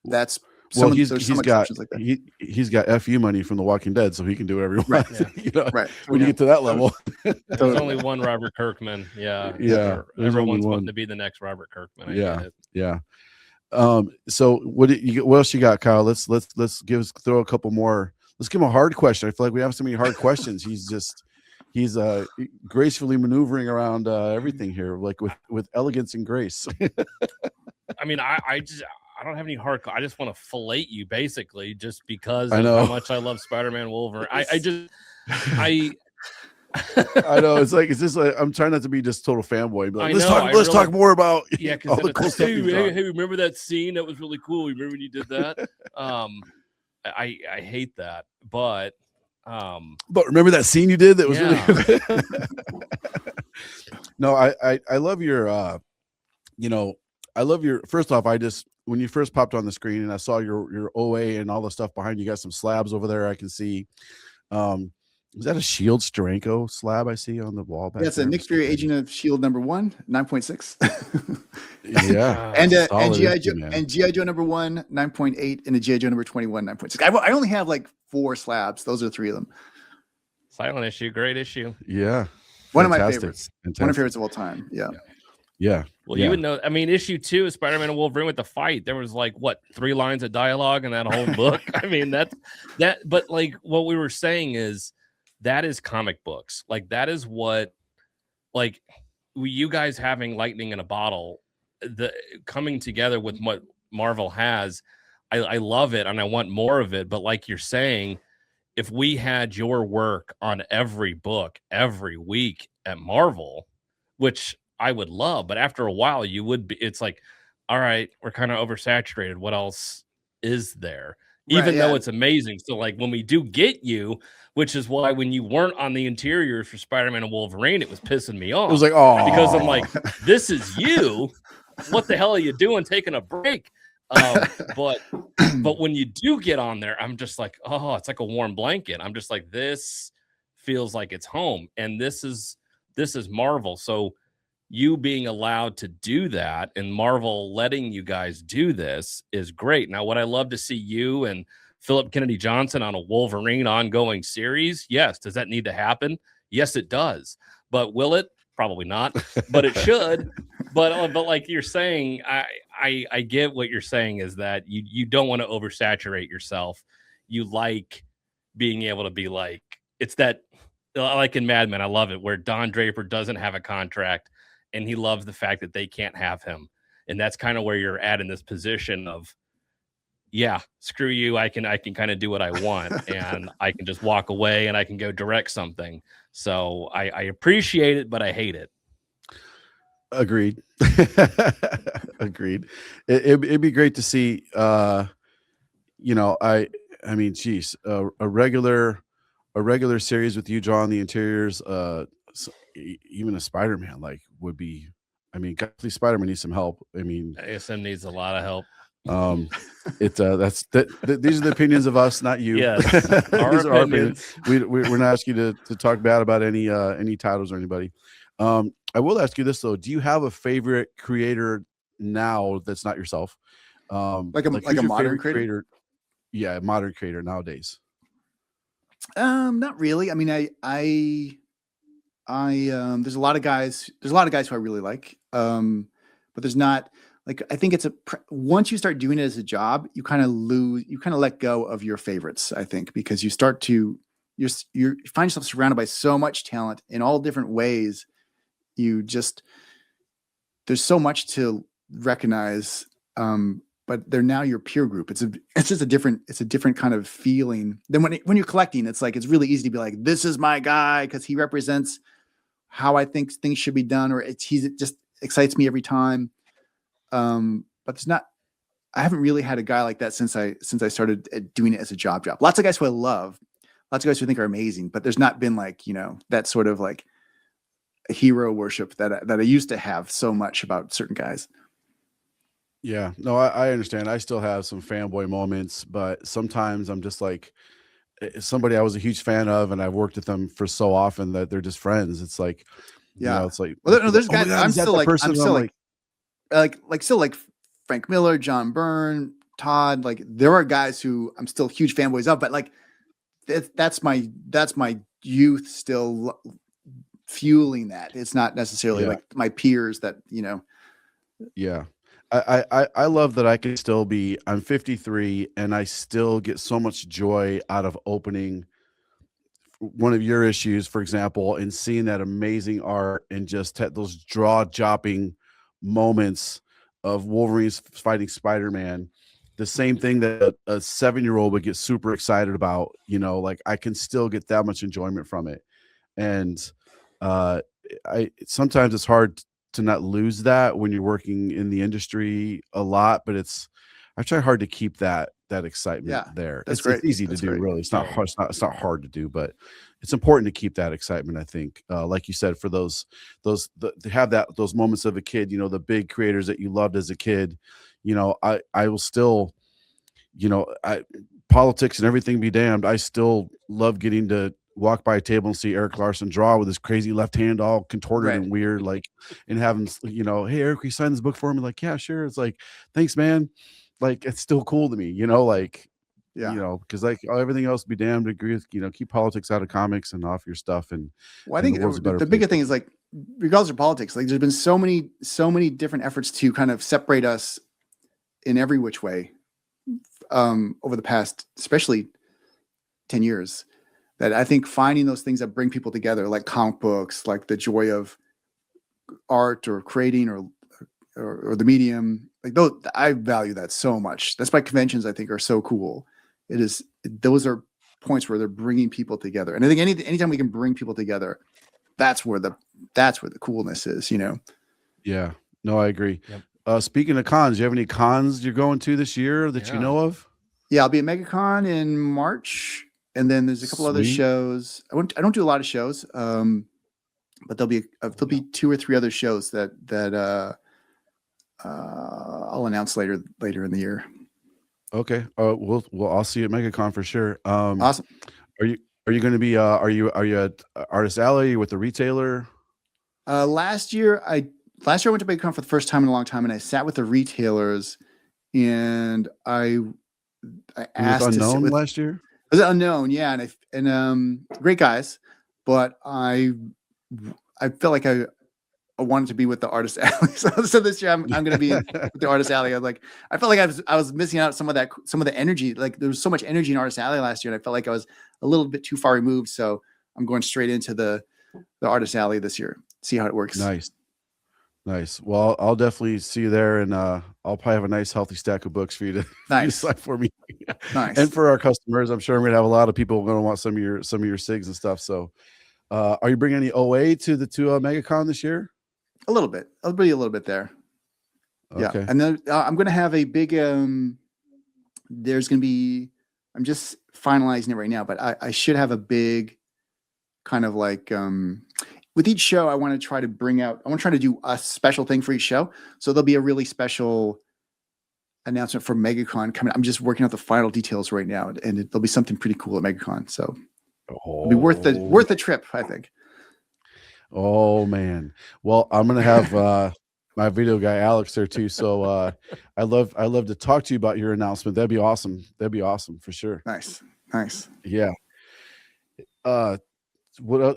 Speaker 2: there's
Speaker 1: Well,
Speaker 2: some
Speaker 1: he's got
Speaker 2: exceptions like that.
Speaker 1: he's got FU money from The Walking Dead, so he can do whatever he
Speaker 2: Right.
Speaker 1: wants. You know,
Speaker 2: Right.
Speaker 1: when you get to that level.
Speaker 3: There's only one Robert Kirkman. Yeah.
Speaker 1: Yeah, there's only
Speaker 3: Everyone's
Speaker 1: one.
Speaker 3: wanting to be the next Robert Kirkman. I
Speaker 1: Yeah.
Speaker 3: get it.
Speaker 1: Yeah. So what else you got, Kyle? Let's throw a couple more. Let's give him a hard question. I feel like we have so many hard questions. He's gracefully maneuvering around everything here, like with elegance and grace.
Speaker 3: I mean, I don't have any hard. I just want to fillet you, basically, just because
Speaker 1: I
Speaker 3: of
Speaker 1: know.
Speaker 3: how much I love Spider-Man Wolverine. I
Speaker 1: know, it's just like I'm trying not to be just total fanboy, but
Speaker 3: I
Speaker 1: let's
Speaker 3: know,
Speaker 1: talk more about
Speaker 3: because
Speaker 1: all the cool stuff you've done.
Speaker 3: hey, remember that scene? That was really cool. Remember when you did that? I hate that, but
Speaker 1: remember that scene you did that was
Speaker 3: yeah.
Speaker 1: really No, I love your I love your, first off, when you first popped on the screen and I saw your OA and all the stuff behind you, got some slabs over there I can see. Is that a Shield Steranko slab I see on the wall back
Speaker 2: Yeah, it's a
Speaker 1: there?
Speaker 2: Nick Fury Agent of Shield #1, 9.6.
Speaker 1: Yeah.
Speaker 2: and
Speaker 1: solid
Speaker 2: GI
Speaker 1: issue,
Speaker 2: Joe
Speaker 1: man.
Speaker 2: and GI Joe #1, 9.8, and a GI Joe #21, 9.6. I only have like 4 slabs. Those are 3 of them.
Speaker 3: Silent issue, great issue.
Speaker 1: Yeah.
Speaker 2: One of my
Speaker 1: Fantastic.
Speaker 2: favorites.
Speaker 1: Fantastic.
Speaker 2: One of my favorites of all time. Yeah.
Speaker 1: Yeah.
Speaker 3: Well, you would know. I mean, issue 2 of Spider-Man and Wolverine with the fight. There was like 3 lines of dialogue in that whole book. I mean, that. But like what we were saying is that is comic books. Like that is what, like, you guys having lightning in a bottle, the coming together with what Marvel has. I love it and I want more of it. But like you're saying, if we had your work on every book every week at Marvel, which I would love, but after a while you would be, it's like, all right, we're kind of oversaturated. What else is there? Even though it's amazing. So like when we do get you, which is why when you weren't on the interiors for Spider-Man and Wolverine, it was pissing me off.
Speaker 1: It was like, oh,
Speaker 3: because I'm like, this is you. What the hell are you doing taking a break? But when you do get on there, I'm just like, oh, it's like a warm blanket. I'm just like, this feels like it's home. And this is Marvel. So you being allowed to do that and Marvel letting you guys do this is great. Now, would I love to see you and Philip Kennedy Johnson on a Wolverine ongoing series? Yes. Does that need to happen? Yes, it does. But will it? Probably not, but it should. But like you're saying, I get what you're saying is that you don't want to oversaturate yourself. You like being able to be like, it's that, like in Mad Men, I love it, where Don Draper doesn't have a contract and he loves the fact that they can't have him. And that's kind of where you're at in this position of, yeah, screw you. I can kind of do what I want and I can just walk away and I can go direct something. So I appreciate it, but I hate it.
Speaker 1: Agreed. Agreed. It'd be great to see, I mean, geez, a regular series with you drawing the interiors, even a Spider-Man would be, I mean, please, Spider-Man needs some help. I mean,
Speaker 3: ASM needs a lot of help.
Speaker 1: These are the opinions of us, not you.
Speaker 3: Yes,
Speaker 1: These are our opinions. We're not asking you to talk bad about any titles or anybody. I will ask you this though: do you have a favorite creator now that's not yourself?
Speaker 2: Like a modern creator?
Speaker 1: Yeah, modern creator nowadays.
Speaker 2: Not really. I mean, there's a lot of guys who I really like. But there's not, like, I think once you start doing it as a job, you kind of let go of your favorites, I think, because you start to, you find yourself surrounded by so much talent in all different ways. There's so much to recognize. but they're now your peer group. It's just a different kind of feeling than when you're collecting. It's like, it's really easy to be like, this is my guy because he represents how I think things should be done, or it just excites me every time. But there's not, I haven't really had a guy like that since I started doing it as a job. Lots of guys who I love, lots of guys who I think are amazing, but there's not been like, that sort of like a hero worship that I used to have so much about certain guys.
Speaker 1: Yeah, no, I understand. I still have some fanboy moments, but sometimes I'm just like somebody I was a huge fan of, and I've worked with them for so often that they're just friends. It's like,
Speaker 2: Yeah,
Speaker 1: it's like,
Speaker 2: well, no, there's
Speaker 1: oh my
Speaker 2: guys.
Speaker 1: God,
Speaker 2: I'm
Speaker 1: is that
Speaker 2: still
Speaker 1: the
Speaker 2: like,
Speaker 1: person?
Speaker 2: I'm still like Frank Miller, John Byrne, Todd. Like, there are guys who I'm still huge fanboys of, but like that's my youth still fueling that. It's not necessarily
Speaker 1: Yeah.
Speaker 2: like my peers that
Speaker 1: Yeah. I love that I can still be, I'm 53 and I still get so much joy out of opening one of your issues, for example, and seeing that amazing art and just those jaw-dropping moments of Wolverine's fighting Spider-Man. The same thing that a 7-year-old would get super excited about, like I can still get that much enjoyment from it. And uh I sometimes it's hard to not lose that when you're working in the industry a lot, but I try hard to keep that excitement
Speaker 2: Yeah,
Speaker 1: there.
Speaker 2: that's
Speaker 1: It's
Speaker 2: great.
Speaker 1: easy
Speaker 2: That's
Speaker 1: to do,
Speaker 2: great.
Speaker 1: really. It's not hard. It's not hard to do, but it's important to keep that excitement. I think, like you said, for to have those moments of a kid, the big creators that you loved as a kid. I will still, I politics and everything be damned. I still love getting to walk by a table and see Eric Larson draw with his crazy left hand all contorted
Speaker 2: Right.
Speaker 1: and weird, like, and have him, hey, Eric, you signed this book for me? Like, yeah, sure. It's like, thanks, man. Like, it's still cool to me, like,
Speaker 2: Yeah.
Speaker 1: because like everything else be damned, agree with, keep politics out of comics and off your stuff. And
Speaker 2: Well, I
Speaker 1: the
Speaker 2: think
Speaker 1: world's a better
Speaker 2: the
Speaker 1: place.
Speaker 2: bigger thing is like, regardless of politics, like there's been so many different efforts to kind of separate us in every which way over the past, especially 10 years, that I think finding those things that bring people together, like comic books, like the joy of art or creating or the medium, like I value that so much. That's why conventions, I think, are so cool. Those are points where they're bringing people together. And I think anytime we can bring people together, that's where the coolness is,
Speaker 1: Yeah, no, I agree.
Speaker 3: Yep.
Speaker 1: Speaking of cons, do you have any cons you're going to this year that you know of?
Speaker 2: Yeah, I'll be at MegaCon in March, and then there's a couple other
Speaker 1: Sweet.
Speaker 2: shows. I don't do a lot of shows, but there'll be 2 or 3 other shows that I'll announce later in the year.
Speaker 1: Okay. I'll see you at MegaCon for sure.
Speaker 2: Awesome.
Speaker 1: Are you going to be are you at Artist Alley with the retailer?
Speaker 2: Last year I went to MegaCon for the first time in a long time, and I sat with the retailers, and I asked
Speaker 1: with
Speaker 2: to sit
Speaker 1: Unknown
Speaker 2: with
Speaker 1: last year?
Speaker 2: Was it Unknown? Yeah, and great guys, but I felt like I wanted to be with the Artist Alley. So this year I'm going to be with the Artist Alley. I felt like I was missing out some of the energy. Like there was so much energy in Artist Alley last year, and I felt like I was a little bit too far removed. So I'm going straight into the Artist Alley this year. See how it works.
Speaker 1: Nice. Well, I'll definitely see you there, and I'll probably have a nice, healthy stack of books for you to sign for me.
Speaker 2: Nice.
Speaker 1: And for our customers, I'm sure I'm going to have a lot of people going to want some of your SIGs and stuff. So, are you bringing any OA to MegaCon this year?
Speaker 2: A little bit. I'll bring you a little bit there.
Speaker 1: Okay.
Speaker 2: Yeah, and then I'm going to have a big. There's going to be. I'm just finalizing it right now, but I should have a big, kind of like. With each show, I want to try to do a special thing for each show. So there'll be a really special announcement for MegaCon coming. I'm just working out the final details right now, and there'll be something pretty cool at MegaCon. So it'll be worth the trip, I think.
Speaker 1: Oh man. Well, I'm gonna have my video guy Alex there too. So I love to talk to you about your announcement. That'd be awesome. That'd be awesome for sure.
Speaker 2: Nice.
Speaker 1: Yeah.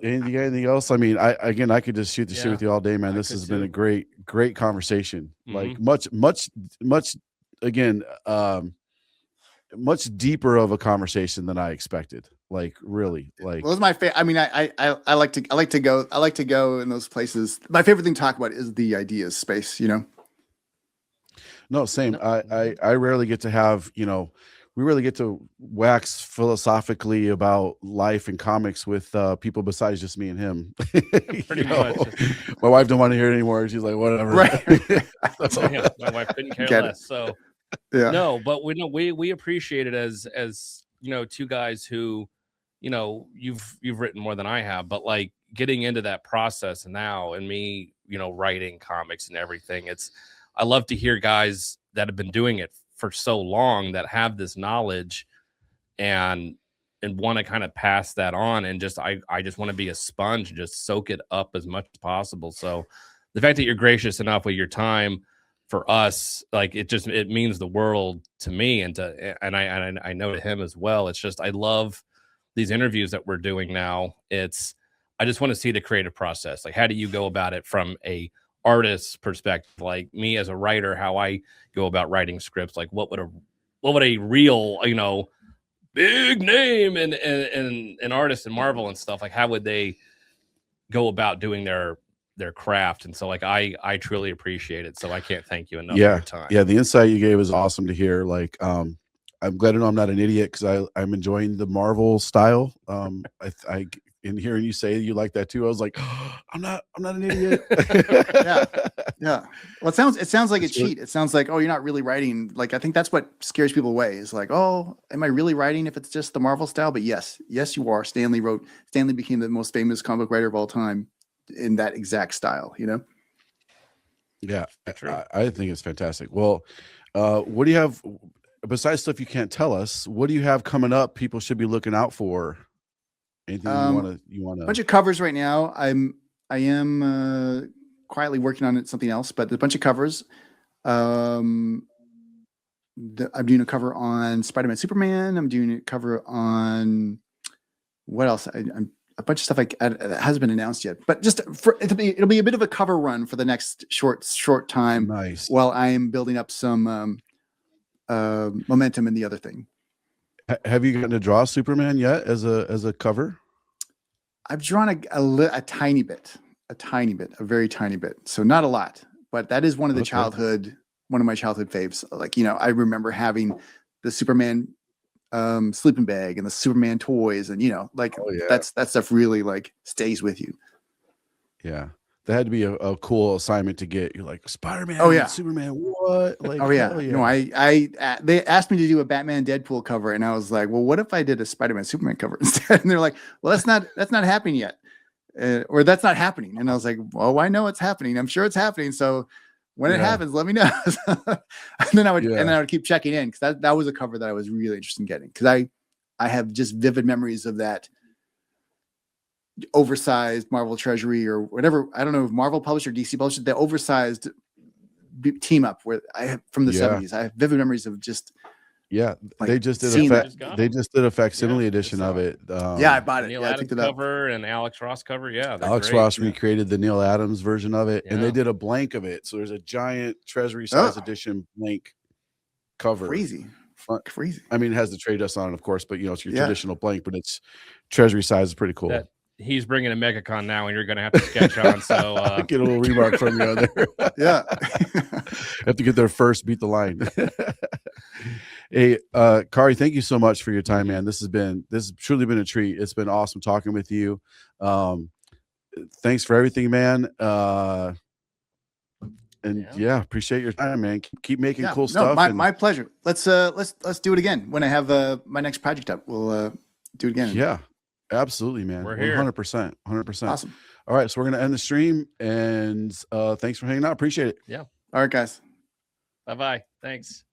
Speaker 1: Anything else? I mean, I could just shoot the shit with you all day, man. This has been a great conversation. Like much again, much deeper of a conversation than I expected. Like really, like.
Speaker 2: Well, it was my favorite. I mean, I like to go in those places. My favorite thing to talk about is the ideas space.
Speaker 1: No, same.
Speaker 3: No,
Speaker 1: I rarely get to have, we really get to wax philosophically about life and comics with people besides just me and him.
Speaker 3: pretty much.
Speaker 1: My wife don't want to hear it anymore. She's like, whatever.
Speaker 2: Right.
Speaker 3: So, yeah, my wife couldn't care
Speaker 2: Get it.
Speaker 3: less. So
Speaker 2: Yeah.
Speaker 3: no, but we appreciate it as two guys who, you've written more than I have, but like getting into that process now and me, writing comics and everything. I love to hear guys that have been doing it for so long that have this knowledge and want to kind of pass that on, and just I just want to be a sponge and just soak it up as much as possible. So the fact that you're gracious enough with your time for us, like it means the world to me, and I know to him as well. It's just I love these interviews that we're doing now. I just want to see the creative process. Like, how do you go about it from a artist's perspective? Like me as a writer, how I go about writing scripts. Like what would a real, big name and an artist in Marvel and stuff, like how would they go about doing their craft? And so like I truly appreciate it. So I can't thank you enough for your time.
Speaker 1: Yeah, the insight you gave is awesome to hear. Like, I'm glad to know I'm not an idiot because I'm enjoying the Marvel style. I in hearing you say you like that too, I was like, oh, I'm not an idiot.
Speaker 2: Yeah. Well, it sounds like a cheat. It sounds like, oh, you're not really writing. Like, I think that's what scares people away, is like, oh, am I really writing if it's just the Marvel style? But yes, you are. Stanley became the most famous comic book writer of all time in that exact style,
Speaker 1: Yeah, I think it's fantastic. Well, what do you have besides stuff you can't tell us? What do you have coming up? People should be looking out for. Anything you want to?
Speaker 2: A bunch of covers right now. I am quietly working on something else, but a bunch of covers. I'm doing a cover on Spider-Man, Superman. I'm doing a cover on what else? I'm a bunch of stuff that hasn't been announced yet, but just it'll be a bit of a cover run for the next short time.
Speaker 1: Nice.
Speaker 2: While I am building up some momentum in the other thing.
Speaker 1: Have you gotten to draw Superman yet as a cover?
Speaker 2: I've drawn a tiny bit, a very tiny bit. So not a lot, but that is one of my childhood faves. Like, I remember having the Superman sleeping bag and the Superman toys, and that stuff really like stays with you.
Speaker 1: Yeah. That had to be a cool assignment to get. You're like, Spider-Man, Superman, what? Like,
Speaker 2: oh yeah. No, they asked me to do a Batman Deadpool cover, and I was like, well, what if I did a Spider-Man Superman cover instead? And they're like, well, that's not happening yet, or that's not happening. And I was like, well, I know it's happening. I'm sure it's happening. So when it happens, let me know. and then I would keep checking in, because that was a cover that I was really interested in getting, because I have just vivid memories of that oversized Marvel Treasury or whatever. I don't know if Marvel published or DC published the oversized team up where I have from the 70s. I have vivid memories of just
Speaker 1: they just did a facsimile edition of it.
Speaker 2: I bought it.
Speaker 3: Neil
Speaker 2: I
Speaker 3: Adams
Speaker 2: picked it up.
Speaker 3: cover and Alex Ross cover. Yeah,
Speaker 1: Alex Ross recreated the Neil Adams version of it, and they did a blank of it. So there's a giant Treasury size edition blank cover.
Speaker 2: Crazy.
Speaker 1: I mean, it has the trade dust on it, of course, but it's your traditional blank, but it's Treasury size. Is pretty cool.
Speaker 3: He's bringing a MegaCon now, and you're going to have to sketch on. So
Speaker 1: get a little remark from you on there.
Speaker 2: Yeah,
Speaker 1: have to get there first. Beat the line. Hey, Kaare, thank you so much for your time, man. This has truly been a treat. It's been awesome talking with you. Thanks for everything, man. And appreciate your time, man. Keep making cool stuff.
Speaker 2: My pleasure. Let's do it again when I have my next project up. We'll do it again.
Speaker 1: Yeah. Absolutely, man.
Speaker 3: We're here.
Speaker 1: 100%.
Speaker 2: Awesome.
Speaker 1: All right. So we're going to end the stream, and thanks for hanging out. Appreciate it.
Speaker 3: Yeah.
Speaker 2: All right, guys.
Speaker 3: Bye-bye. Thanks.